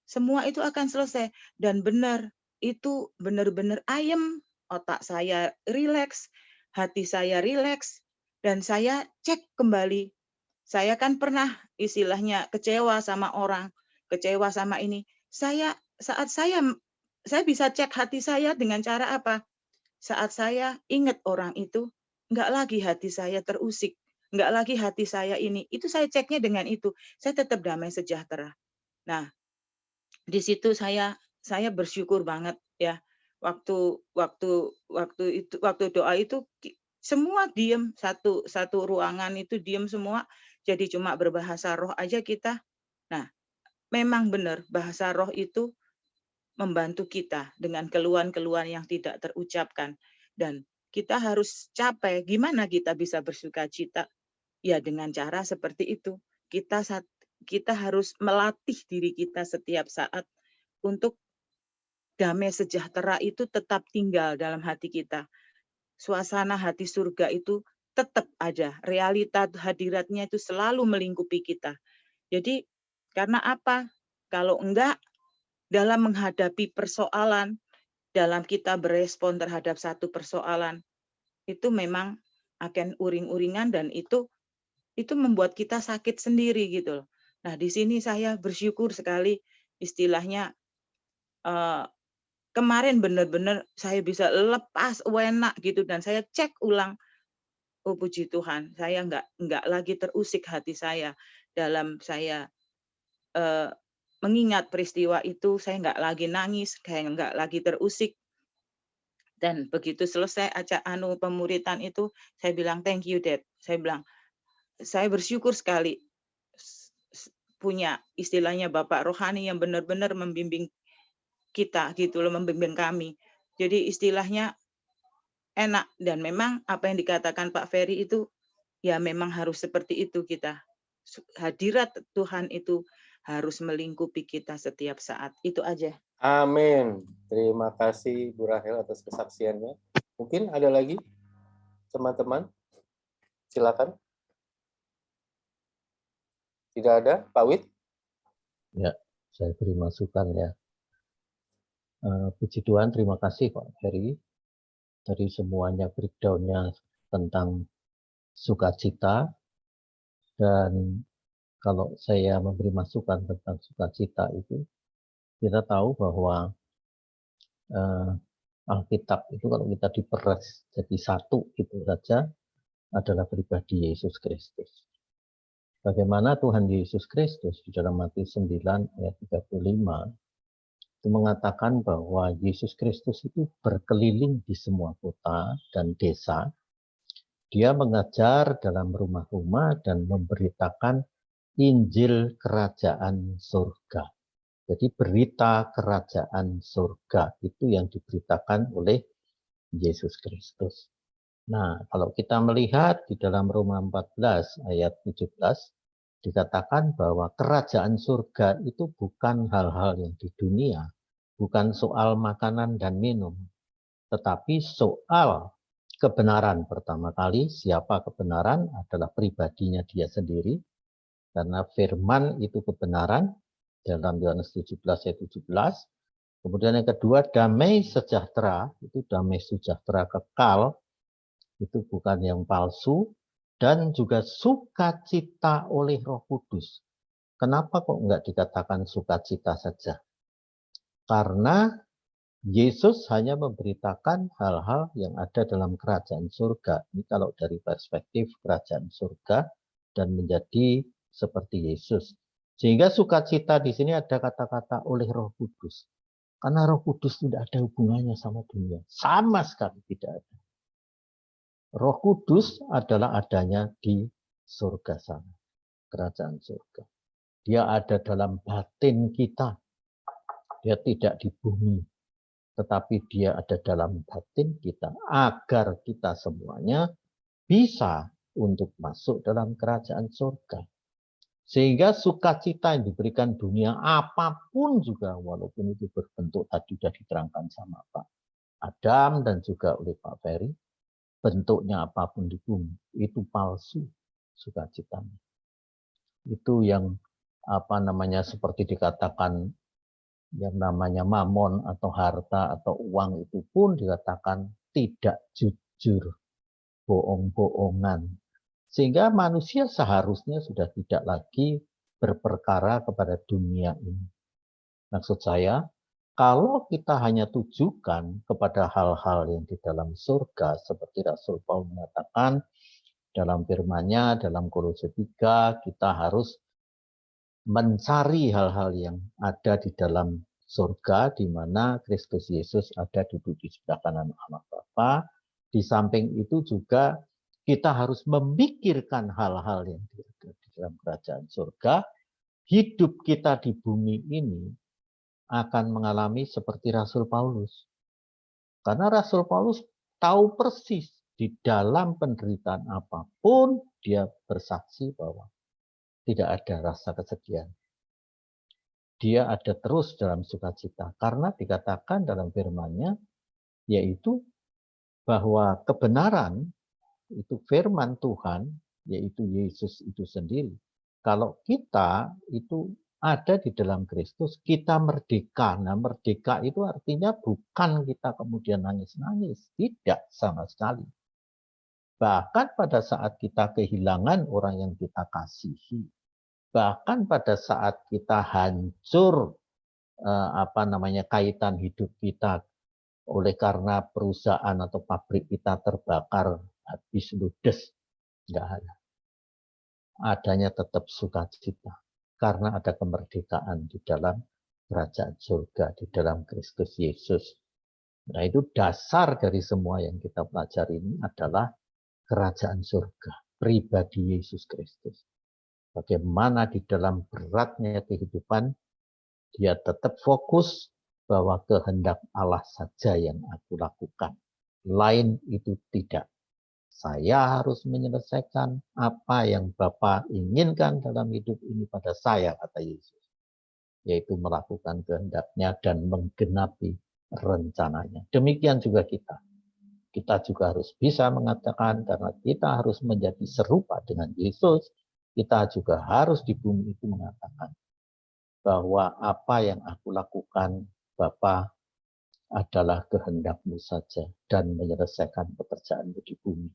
semua itu akan selesai. Dan benar, itu benar-benar ayem, otak saya rileks, hati saya rileks, dan saya cek kembali. Saya kan pernah istilahnya kecewa sama orang, kecewa sama ini. Saat saya bisa cek hati saya dengan cara apa? Saat saya ingat orang itu, nggak lagi hati saya terusik, nggak lagi hati saya ini. Itu saya ceknya dengan itu. Saya tetap damai sejahtera. Nah, di situ saya bersyukur banget ya. Waktu doa itu semua diem, satu ruangan itu diem semua, jadi cuma berbahasa roh aja kita. Nah, memang benar bahasa roh itu membantu kita dengan keluhan-keluhan yang tidak terucapkan, dan kita harus capai gimana kita bisa bersukacita ya dengan cara seperti itu. Kita harus melatih diri kita setiap saat untuk damai sejahtera itu tetap tinggal dalam hati kita. Suasana hati surga itu tetap ada. Realita hadiratnya itu selalu melingkupi kita. Jadi karena apa? Kalau enggak, dalam menghadapi persoalan, dalam kita berespon terhadap satu persoalan, itu memang akan uring-uringan, dan itu membuat kita sakit sendiri gitu loh. Nah, di sini saya bersyukur sekali, istilahnya kemarin benar-benar saya bisa lepas enak gitu, dan saya cek ulang, oh puji Tuhan, saya nggak lagi terusik hati saya dalam saya mengingat peristiwa itu. Saya nggak lagi nangis, kayak nggak lagi terusik. Dan begitu selesai pemuritan itu, saya bilang thank you Dad. Saya bilang saya bersyukur sekali punya istilahnya Bapak rohani yang benar-benar membimbing kita gitu loh, membimbing kami. Jadi istilahnya enak, dan memang apa yang dikatakan Pak Ferry itu ya memang harus seperti itu kita. Hadirat Tuhan itu harus melingkupi kita setiap saat. Itu aja. Amin. Terima kasih Bu Rahel atas kesaksiannya. Mungkin ada lagi teman-teman? Silakan. Tidak ada, Pak Wid? Ya, saya beri masukan ya. Puji Tuhan, terima kasih Pak Ferry. Dari semuanya breakdown-nya tentang sukacita, dan kalau saya memberi masukan tentang sukacita itu, kita tahu bahwa Alkitab itu kalau kita diperas jadi satu itu saja adalah pribadi Yesus Kristus. Bagaimana Tuhan Yesus Kristus di dalam Matius 9 ayat 35 itu mengatakan bahwa Yesus Kristus itu berkeliling di semua kota dan desa. Dia mengajar dalam rumah-rumah dan memberitakan Injil Kerajaan Surga. Jadi berita Kerajaan Surga itu yang diberitakan oleh Yesus Kristus. Nah, kalau kita melihat di dalam Roma 14 ayat 17, dikatakan bahwa kerajaan surga itu bukan hal-hal yang di dunia, bukan soal makanan dan minum, tetapi soal kebenaran. Pertama kali, siapa kebenaran adalah pribadinya dia sendiri, karena firman itu kebenaran, dalam Yohanes 17 ayat 17. Kemudian yang kedua, damai sejahtera, itu damai sejahtera kekal, itu bukan yang palsu, dan juga sukacita oleh Roh Kudus. Kenapa kok enggak dikatakan sukacita saja? Karena Yesus hanya memberitakan hal-hal yang ada dalam kerajaan surga. Ini kalau dari perspektif kerajaan surga dan menjadi seperti Yesus. Sehingga sukacita di sini ada kata-kata oleh Roh Kudus. Karena Roh Kudus tidak ada hubungannya sama dunia. Sama sekali tidak ada. Roh Kudus adalah adanya di surga sana, kerajaan surga. Dia ada dalam batin kita. Dia tidak di bumi, tetapi dia ada dalam batin kita agar kita semuanya bisa untuk masuk dalam kerajaan surga. Sehingga sukacita yang diberikan dunia apapun juga, walaupun itu berbentuk tadi sudah diterangkan sama Pak Adam dan juga oleh Pak Ferry, bentuknya apapun di bumi, itu palsu sukacitanya. Itu yang seperti dikatakan yang namanya mamon atau harta atau uang itu pun dikatakan tidak jujur. bohong-bohongan. Sehingga manusia seharusnya sudah tidak lagi berperkara kepada dunia ini. Maksud saya, kalau kita hanya tujukan kepada hal-hal yang di dalam surga, seperti Rasul Paulus mengatakan dalam firman-Nya, dalam Kolose 3, kita harus mencari hal-hal yang ada di dalam surga, di mana Kristus Yesus ada duduk di sebelah kanan Allah Bapa. Di samping itu juga kita harus memikirkan hal-hal yang ada di dalam kerajaan surga. Hidup kita di bumi ini akan mengalami seperti Rasul Paulus. Karena Rasul Paulus tahu persis di dalam penderitaan apapun, dia bersaksi bahwa tidak ada rasa kesedihan. Dia ada terus dalam sukacita. Karena dikatakan dalam firman-Nya, yaitu bahwa kebenaran itu firman Tuhan, yaitu Yesus itu sendiri. Kalau kita itu ada di dalam Kristus, kita merdeka. Nah, merdeka itu artinya bukan kita kemudian nangis-nangis. Tidak sama sekali. Bahkan pada saat kita kehilangan orang yang kita kasihi, bahkan pada saat kita hancur kaitan hidup kita oleh karena perusahaan atau pabrik kita terbakar habis ludes, enggak ada. Adanya tetap sukacita karena ada kemerdekaan di dalam kerajaan surga, di dalam Kristus Yesus. Nah, itu dasar dari semua yang kita pelajari ini adalah kerajaan surga, pribadi Yesus Kristus. Bagaimana di dalam beratnya kehidupan, dia tetap fokus bahwa kehendak Allah saja yang aku lakukan. Lain itu tidak. Saya harus menyelesaikan apa yang Bapa inginkan dalam hidup ini pada saya, kata Yesus. Yaitu melakukan kehendaknya dan menggenapi rencananya. Demikian juga kita. Kita juga harus bisa mengatakan karena kita harus menjadi serupa dengan Yesus, kita juga harus di bumi itu mengatakan bahwa apa yang aku lakukan, Bapa, adalah kehendak-Mu saja dan menyelesaikan pekerjaan-Mu di bumi.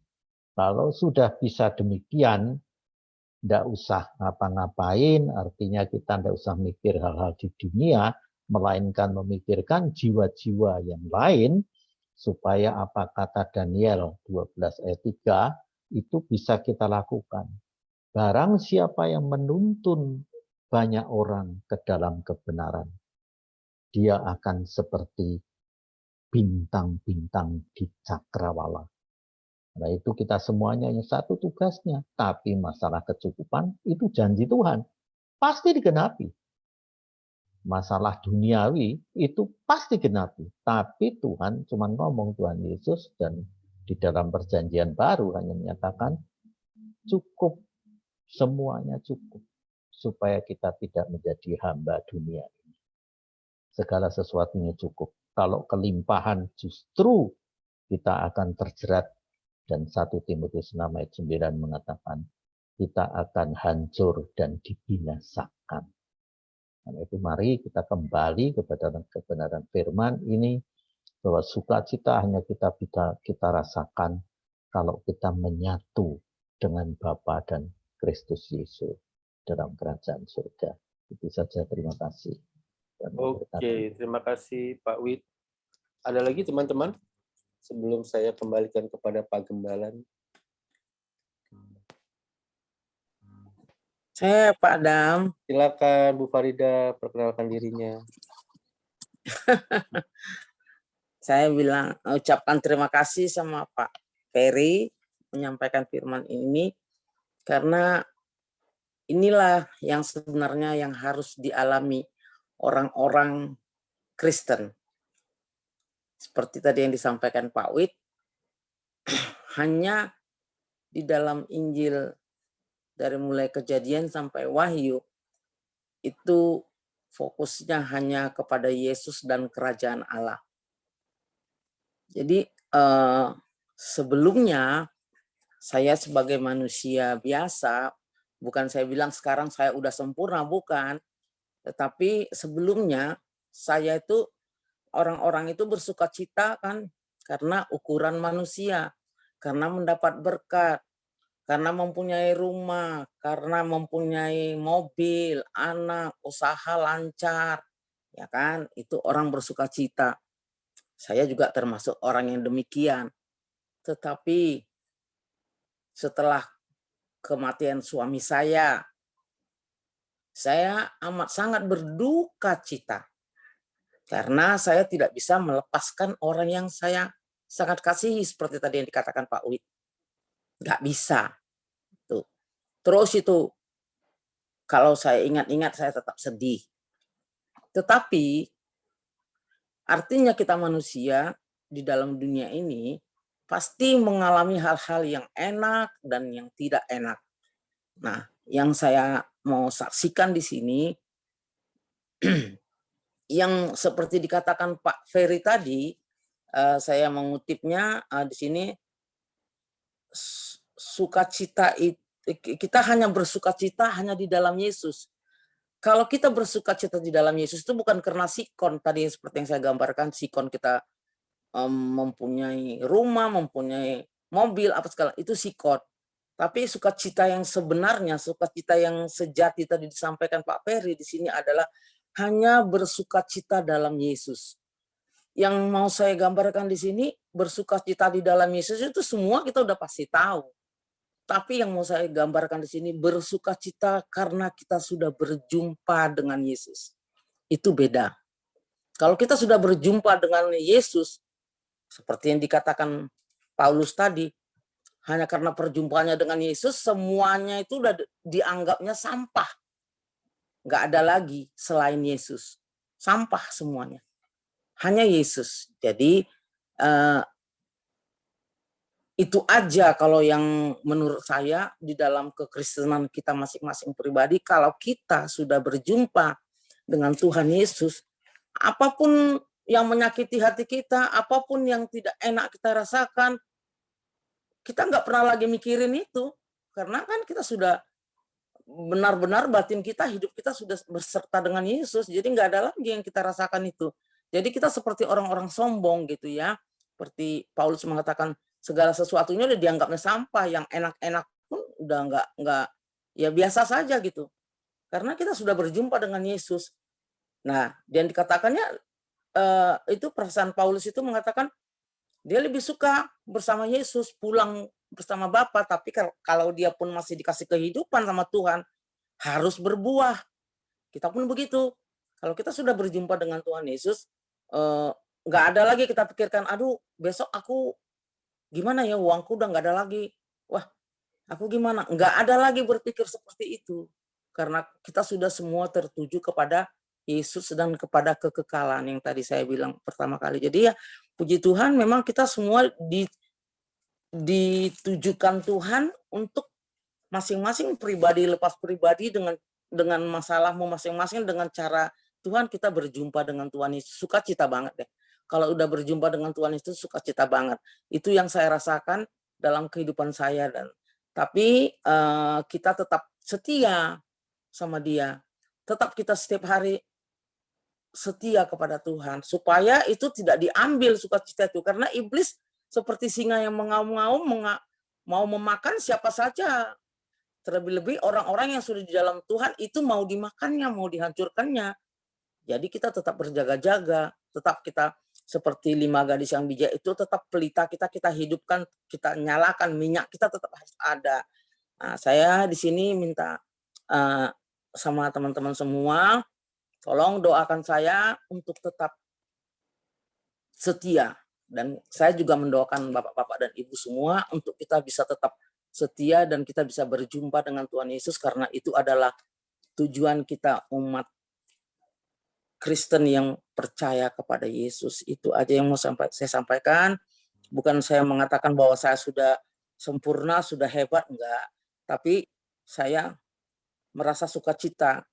Kalau sudah bisa demikian, tidak usah ngapa-ngapain, artinya kita tidak usah mikir hal-hal di dunia, melainkan memikirkan jiwa-jiwa yang lain, supaya apa kata Daniel 12 ayat 3, itu bisa kita lakukan. Barang siapa yang menuntun banyak orang ke dalam kebenaran, dia akan seperti bintang-bintang di cakrawala. Nah, itu kita semuanya yang satu tugasnya. Tapi masalah kecukupan itu janji Tuhan. Pasti digenapi. Masalah duniawi itu pasti genapi. Tapi Tuhan cuma ngomong, Tuhan Yesus, dan di dalam perjanjian baru hanya menyatakan cukup. Semuanya cukup. Supaya kita tidak menjadi hamba dunia ini. Segala sesuatunya cukup. Kalau kelimpahan justru kita akan terjerat. Dan 1 Timotius 6 ayat 9 mengatakan, kita akan hancur dan dibinasakan. Karena itu mari kita kembali kepada kebenaran firman ini, bahwa sukacita hanya kita rasakan kalau kita menyatu dengan Bapa dan Kristus Yesus dalam kerajaan surga. Itu saja, terima kasih. Oke, terima kasih Pak Wid. Ada lagi teman-teman? Sebelum saya kembalikan kepada Pak Gembalan. Saya Pak Adam. Silakan Bu Farida, perkenalkan dirinya. Saya ucapkan terima kasih sama Pak Ferry menyampaikan firman ini, karena inilah yang sebenarnya yang harus dialami orang-orang Kristen. Seperti tadi yang disampaikan Pak Wid, hanya di dalam Injil dari mulai Kejadian sampai Wahyu, itu fokusnya hanya kepada Yesus dan kerajaan Allah. Jadi sebelumnya saya sebagai manusia biasa, bukan saya bilang sekarang saya udah sempurna, bukan. Tetapi sebelumnya saya itu, orang-orang itu bersukacita kan karena ukuran manusia. karena mendapat berkat, karena mempunyai rumah, karena mempunyai mobil, anak, usaha lancar, ya kan? Itu orang bersukacita. Saya juga termasuk orang yang demikian. Tetapi setelah kematian suami saya amat sangat berduka cita karena saya tidak bisa melepaskan orang yang saya sangat kasihi seperti tadi yang dikatakan Pak Wi. Nggak bisa. Tuh. Terus itu, kalau saya ingat-ingat saya tetap sedih. Tetapi, artinya kita manusia di dalam dunia ini pasti mengalami hal-hal yang enak dan yang tidak enak. Nah, yang saya mau saksikan di sini, yang seperti dikatakan Pak Ferry tadi, saya mengutipnya di sini, sukacita itu kita hanya bersukacita hanya di dalam Yesus. Kalau kita bersukacita di dalam Yesus itu bukan karena sikon tadi seperti yang saya gambarkan, sikon kita mempunyai rumah, mempunyai mobil, apa segala itu sikon. Tapi sukacita yang sebenarnya, sukacita yang sejati tadi disampaikan Pak Ferry di sini adalah hanya bersukacita dalam Yesus. Yang mau saya gambarkan di sini, bersukacita di dalam Yesus itu semua kita udah pasti tahu. Tapi yang mau saya gambarkan di sini, bersukacita karena kita sudah berjumpa dengan Yesus. Itu beda. Kalau kita sudah berjumpa dengan Yesus, seperti yang dikatakan Paulus tadi, hanya karena perjumpaannya dengan Yesus, semuanya itu udah dianggapnya sampah. Nggak ada lagi selain Yesus. Sampah semuanya. Hanya Yesus. Jadi, itu aja kalau yang menurut saya di dalam kekristenan kita masing-masing pribadi, kalau kita sudah berjumpa dengan Tuhan Yesus, apapun yang menyakiti hati kita, apapun yang tidak enak kita rasakan, kita nggak pernah lagi mikirin itu. Karena kan kita sudah benar-benar batin kita, hidup kita sudah berserta dengan Yesus, jadi nggak ada lagi yang kita rasakan itu. Jadi kita seperti orang-orang sombong gitu ya. Seperti Paulus mengatakan, segala sesuatunya udah dianggapnya sampah, yang enak-enak pun udah nggak ya biasa saja gitu. Karena kita sudah berjumpa dengan Yesus. Nah, dan dikatakannya itu perasaan Paulus itu mengatakan dia lebih suka bersama Yesus, pulang bersama Bapa, tapi kalau dia pun masih dikasih kehidupan sama Tuhan, harus berbuah. Kita pun begitu. Kalau kita sudah berjumpa dengan Tuhan Yesus, nggak ada lagi kita pikirkan, aduh besok aku gimana ya, uangku udah nggak ada lagi. Wah, aku gimana? Nggak ada lagi berpikir seperti itu. Karena kita sudah semua tertuju kepada Yesus dan kepada kekekalan yang tadi saya bilang pertama kali. Jadi ya, puji Tuhan memang kita semua ditujukan Tuhan untuk masing-masing pribadi lepas pribadi dengan masalahmu masing-masing, dengan cara Tuhan kita berjumpa dengan Tuhan Yesus. Sukacita banget deh. Kalau udah berjumpa dengan Tuhan itu sukacita banget. Itu yang saya rasakan dalam kehidupan saya. Tapi kita tetap setia sama Dia. Tetap kita setiap hari setia kepada Tuhan. Supaya itu tidak diambil sukacita itu. Karena iblis seperti singa yang mengaum-ngaum, mau memakan siapa saja. Terlebih-lebih orang-orang yang sudah di dalam Tuhan itu mau dimakannya, mau dihancurkannya. Jadi kita tetap berjaga-jaga, tetap kita seperti 5 gadis yang bijak itu, tetap pelita kita hidupkan, kita nyalakan, minyak kita tetap harus ada. Nah, saya di sini minta sama teman-teman semua, tolong doakan saya untuk tetap setia. Dan saya juga mendoakan bapak-bapak dan ibu semua untuk kita bisa tetap setia dan kita bisa berjumpa dengan Tuhan Yesus, karena itu adalah tujuan kita umat Kristen yang percaya kepada Yesus. Itu aja yang mau saya sampaikan. Bukan saya mengatakan bahwa saya sudah sempurna, sudah hebat, enggak. Tapi saya merasa sukacita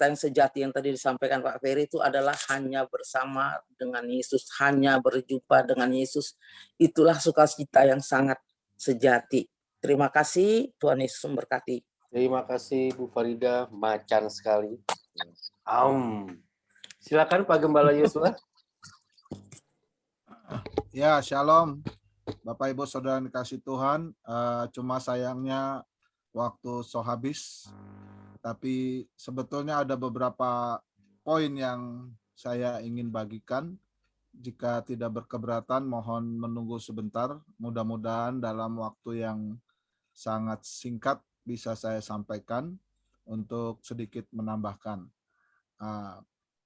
yang sejati yang tadi disampaikan Pak Ferry itu adalah hanya bersama dengan Yesus, hanya berjumpa dengan Yesus. Itulah sukacita yang sangat sejati. Terima kasih, Tuhan Yesus memberkati. Terima kasih Bu Farida, macan sekali. Silakan Pak Gembala Yosua. Ya, shalom. Bapak Ibu Saudara yang dikasih Tuhan, cuma sayangnya waktu habis, tapi sebetulnya ada beberapa poin yang saya ingin bagikan. Jika tidak berkeberatan, mohon menunggu sebentar. Mudah-mudahan dalam waktu yang sangat singkat bisa saya sampaikan untuk sedikit menambahkan.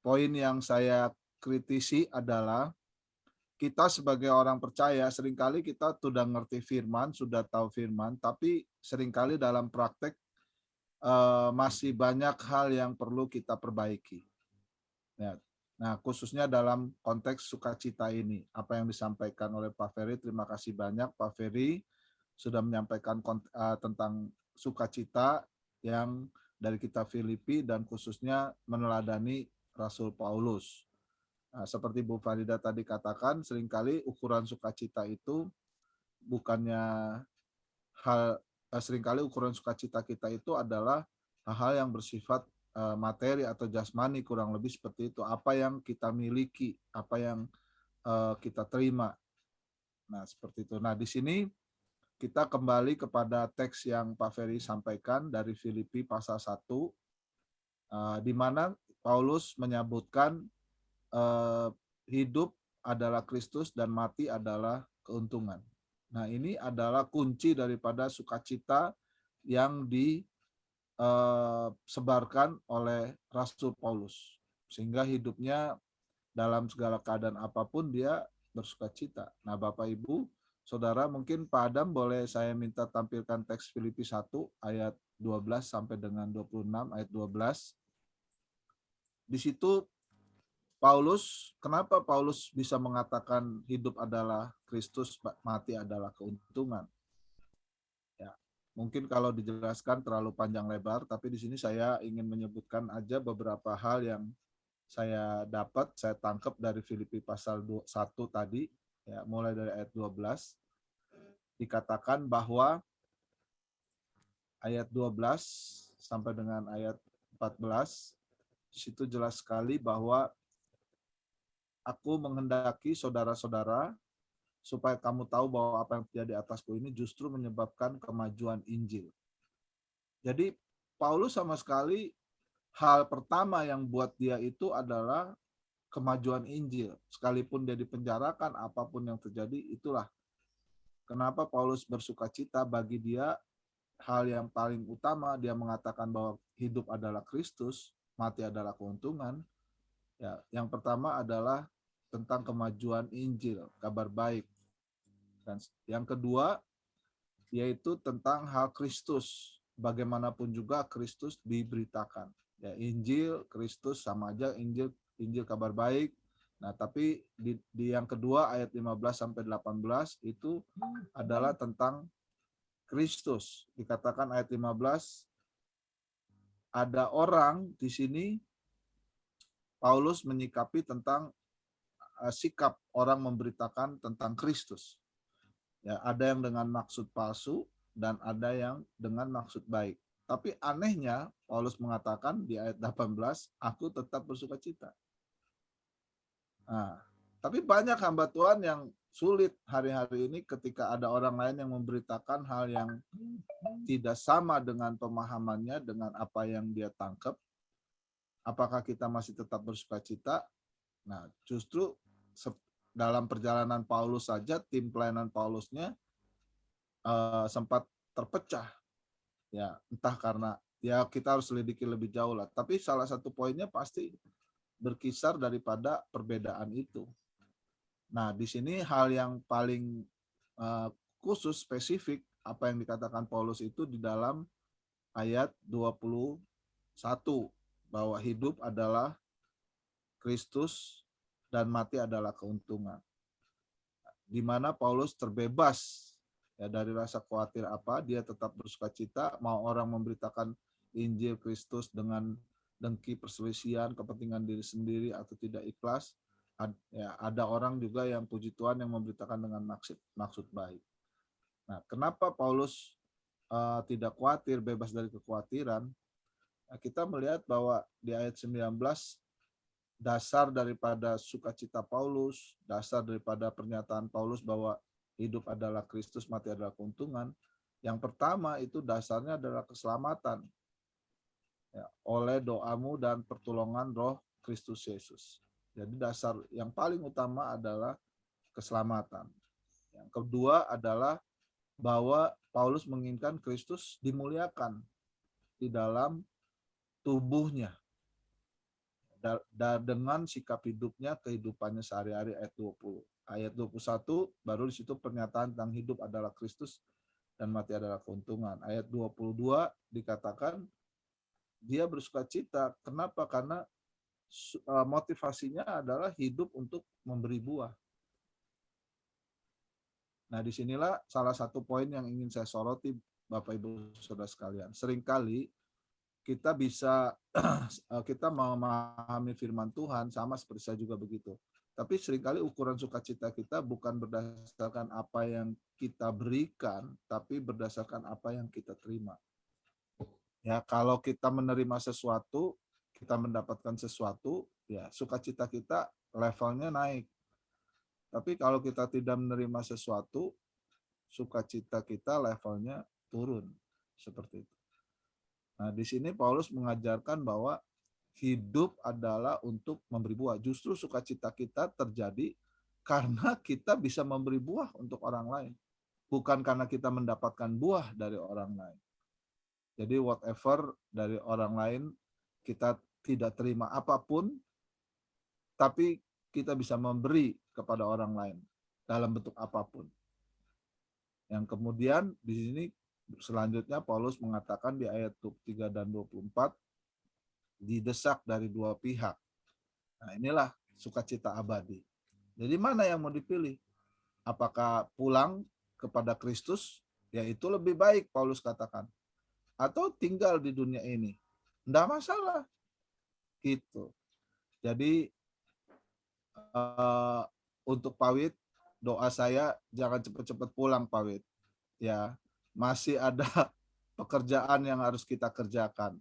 Poin yang saya kritisi adalah kita sebagai orang percaya, seringkali kita sudah ngerti firman, sudah tahu firman, tapi seringkali dalam praktek masih banyak hal yang perlu kita perbaiki. Ya. Nah, khususnya dalam konteks sukacita ini, apa yang disampaikan oleh Pak Ferry, terima kasih banyak Pak Ferry sudah menyampaikan tentang sukacita yang dari kitab Filipi dan khususnya meneladani Rasul Paulus. Nah, seperti Bu Farida tadi katakan, seringkali ukuran sukacita itu bukannya seringkali ukuran sukacita kita itu adalah hal-hal yang bersifat materi atau jasmani, kurang lebih seperti itu. Apa yang kita miliki, apa yang kita terima. Nah, seperti itu. Nah, di sini kita kembali kepada teks yang Pak Ferry sampaikan dari Filipi pasal 1, di mana Paulus menyebutkan hidup adalah Kristus dan mati adalah keuntungan. Nah, ini adalah kunci daripada sukacita yang disebarkan oleh Rasul Paulus. Sehingga hidupnya dalam segala keadaan apapun dia bersukacita. Nah, Bapak Ibu, Saudara, mungkin Pak Adam boleh saya minta tampilkan teks Filipi 1 ayat 12 sampai dengan 26 ayat 12. Di situ kenapa Paulus bisa mengatakan hidup adalah Kristus, mati adalah keuntungan? Ya, mungkin kalau dijelaskan terlalu panjang lebar, tapi di sini saya ingin menyebutkan aja beberapa hal yang saya tangkap dari Filipi pasal 1 tadi, ya, mulai dari ayat 12. Dikatakan bahwa ayat 12 sampai dengan ayat 14, di situ jelas sekali bahwa aku menghendaki saudara-saudara supaya kamu tahu bahwa apa yang terjadi atasku ini justru menyebabkan kemajuan Injil. Jadi Paulus sama sekali hal pertama yang buat dia itu adalah kemajuan Injil. Sekalipun dia dipenjarakan, apapun yang terjadi, itulah kenapa Paulus bersukacita. Bagi dia hal yang paling utama, dia mengatakan bahwa hidup adalah Kristus, mati adalah keuntungan. Ya, yang pertama adalah tentang kemajuan Injil, kabar baik. Dan yang kedua yaitu tentang hal Kristus. Bagaimanapun juga Kristus diberitakan. Ya, Injil, Kristus sama aja, Injil kabar baik. Nah, tapi di yang kedua ayat 15 sampai 18 itu adalah tentang Kristus. Dikatakan ayat 15, ada orang di sini Paulus menyikapi tentang sikap orang memberitakan tentang Kristus. Ya, ada yang dengan maksud palsu dan ada yang dengan maksud baik. Tapi anehnya Paulus mengatakan di ayat 18, aku tetap bersukacita. Nah, tapi banyak hamba Tuhan yang sulit hari-hari ini ketika ada orang lain yang memberitakan hal yang tidak sama dengan pemahamannya, dengan apa yang dia tangkap. Apakah kita masih tetap bersukacita? Nah, justru dalam perjalanan Paulus saja, tim pelayanan Paulusnya sempat terpecah. Ya, entah karena ya kita harus selidiki lebih jauh lah. Tapi salah satu poinnya pasti berkisar daripada perbedaan itu. Nah, di sini hal yang paling khusus spesifik apa yang dikatakan Paulus itu di dalam ayat 21 bahwa hidup adalah Kristus dan mati adalah keuntungan. Di mana Paulus terbebas ya dari rasa khawatir apa, dia tetap bersukacita, mau orang memberitakan Injil Kristus dengan dengki, perselisihan, kepentingan diri sendiri atau tidak ikhlas. Ada orang juga yang puji Tuhan yang memberitakan dengan maksud baik. Nah, kenapa Paulus tidak khawatir, bebas dari kekhawatiran? Nah, kita melihat bahwa di ayat 19 dasar daripada sukacita Paulus, dasar daripada pernyataan Paulus bahwa hidup adalah Kristus, mati adalah keuntungan. Yang pertama itu dasarnya adalah keselamatan. Ya, oleh doamu dan pertolongan Roh Kristus Yesus. Jadi dasar yang paling utama adalah keselamatan. Yang kedua adalah bahwa Paulus menginginkan Kristus dimuliakan di dalam tubuhnya. Dengan sikap hidupnya, kehidupannya sehari-hari, ayat 20. Ayat 21 baru di situ pernyataan tentang hidup adalah Kristus dan mati adalah keuntungan. Ayat 22 dikatakan dia bersukacita. Kenapa? Karena motivasinya adalah hidup untuk memberi buah. Nah, disinilah salah satu poin yang ingin saya soroti, Bapak Ibu Saudara sekalian. Seringkali kita bisa kita memahami firman Tuhan, sama seperti saya juga begitu. Tapi seringkali ukuran sukacita kita bukan berdasarkan apa yang kita berikan, tapi berdasarkan apa yang kita terima. Ya, kalau kita menerima sesuatu, kita mendapatkan sesuatu, ya sukacita kita levelnya naik. Tapi kalau kita tidak menerima sesuatu, sukacita kita levelnya turun. Seperti itu. Nah, di sini Paulus mengajarkan bahwa hidup adalah untuk memberi buah. Justru sukacita kita terjadi karena kita bisa memberi buah untuk orang lain. Bukan karena kita mendapatkan buah dari orang lain. Jadi whatever dari orang lain, kita tidak terima apapun, tapi kita bisa memberi kepada orang lain dalam bentuk apapun. Yang kemudian di sini selanjutnya Paulus mengatakan di ayat 23 dan 24, didesak dari dua pihak. Nah, inilah sukacita abadi. Jadi mana yang mau dipilih? Apakah pulang kepada Kristus? Ya itu lebih baik, Paulus katakan. Atau tinggal di dunia ini? Tidak masalah. Gitu. Jadi untuk Pak Wid, doa saya jangan cepat-cepat pulang, Pak Wid. Ya, masih ada pekerjaan yang harus kita kerjakan.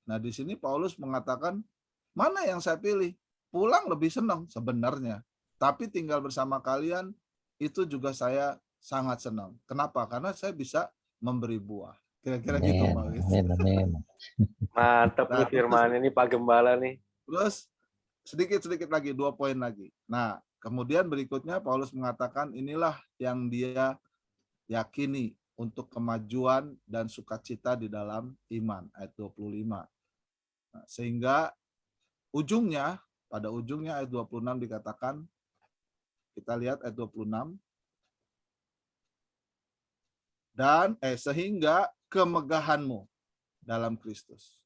Nah, di sini Paulus mengatakan, mana yang saya pilih? Pulang lebih senang sebenarnya. Tapi tinggal bersama kalian, itu juga saya sangat senang. Kenapa? Karena saya bisa memberi buah. Kira-kira gitu, Pak Wid. Mantap nih firman ini Pak Gembala nih. Terus sedikit-sedikit lagi, 2 poin lagi. Nah, kemudian berikutnya Paulus mengatakan inilah yang dia yakini untuk kemajuan dan sukacita di dalam iman, ayat 25. Nah, sehingga pada ujungnya ayat 26 dikatakan, kita lihat ayat 26, dan sehingga kemegahanmu dalam Kristus.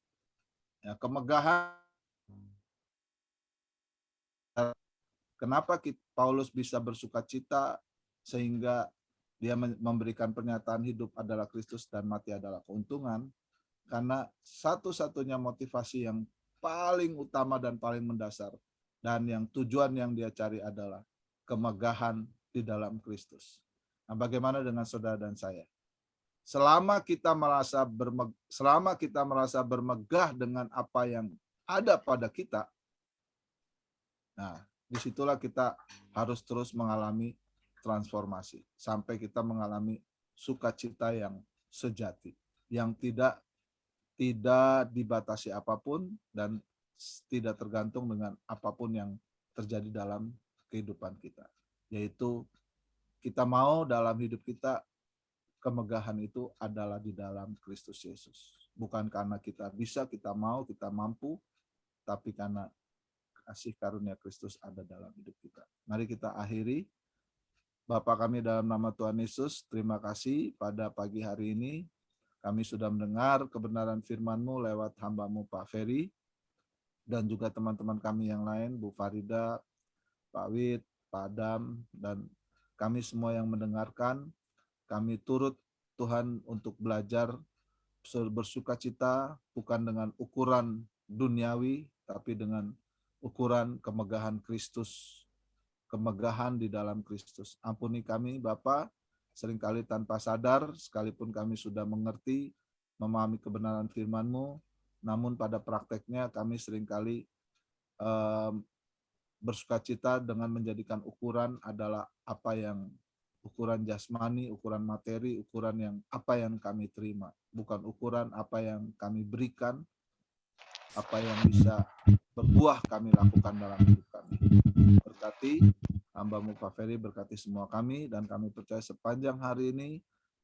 Ya, kemegahan. Kenapa Paulus bisa bersukacita sehingga dia memberikan pernyataan hidup adalah Kristus dan mati adalah keuntungan? Karena satu-satunya motivasi yang paling utama dan paling mendasar dan yang tujuan yang dia cari adalah kemegahan di dalam Kristus. Nah, bagaimana dengan saudara dan saya? Selama kita merasa bermegah dengan apa yang ada pada kita, nah, disitulah kita harus terus mengalami transformasi sampai kita mengalami sukacita yang sejati, yang tidak dibatasi apapun dan tidak tergantung dengan apapun yang terjadi dalam kehidupan kita. Yaitu kita mau dalam hidup kita kemegahan itu adalah di dalam Kristus Yesus. Bukan karena kita bisa, kita mau, kita mampu, tapi karena kasih karunia Kristus ada dalam hidup kita. Mari kita akhiri. Bapa kami dalam nama Tuhan Yesus, terima kasih pada pagi hari ini. Kami sudah mendengar kebenaran firman-Mu lewat hamba-Mu Pak Ferry, dan juga teman-teman kami yang lain, Bu Farida, Pak Wid, Pak Adam, dan kami semua yang mendengarkan. Kami turut Tuhan untuk belajar bersukacita, bukan dengan ukuran duniawi, tapi dengan ukuran kemegahan Kristus, kemegahan di dalam Kristus. Ampuni kami Bapa, seringkali tanpa sadar, sekalipun kami sudah mengerti, memahami kebenaran firman-Mu, namun pada prakteknya kami seringkali bersukacita dengan menjadikan ukuran adalah apa yang ukuran jasmani, ukuran materi, ukuran yang apa yang kami terima, bukan ukuran apa yang kami berikan, apa yang bisa berbuah kami lakukan dalam hidup kami. Berkati hamba-Mu Pak Ferry, berkati semua kami, dan kami percaya sepanjang hari ini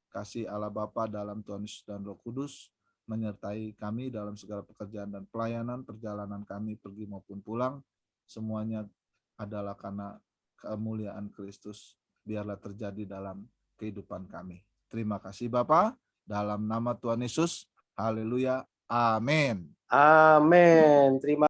kasih Allah Bapa dalam Tuhan Yesus dan Roh Kudus menyertai kami dalam segala pekerjaan dan pelayanan, perjalanan kami pergi maupun pulang, semuanya adalah karena kemuliaan Kristus. Biarlah terjadi dalam kehidupan kami. Terima kasih Bapa, dalam nama Tuhan Yesus. Haleluya. Amin. Amin. Terima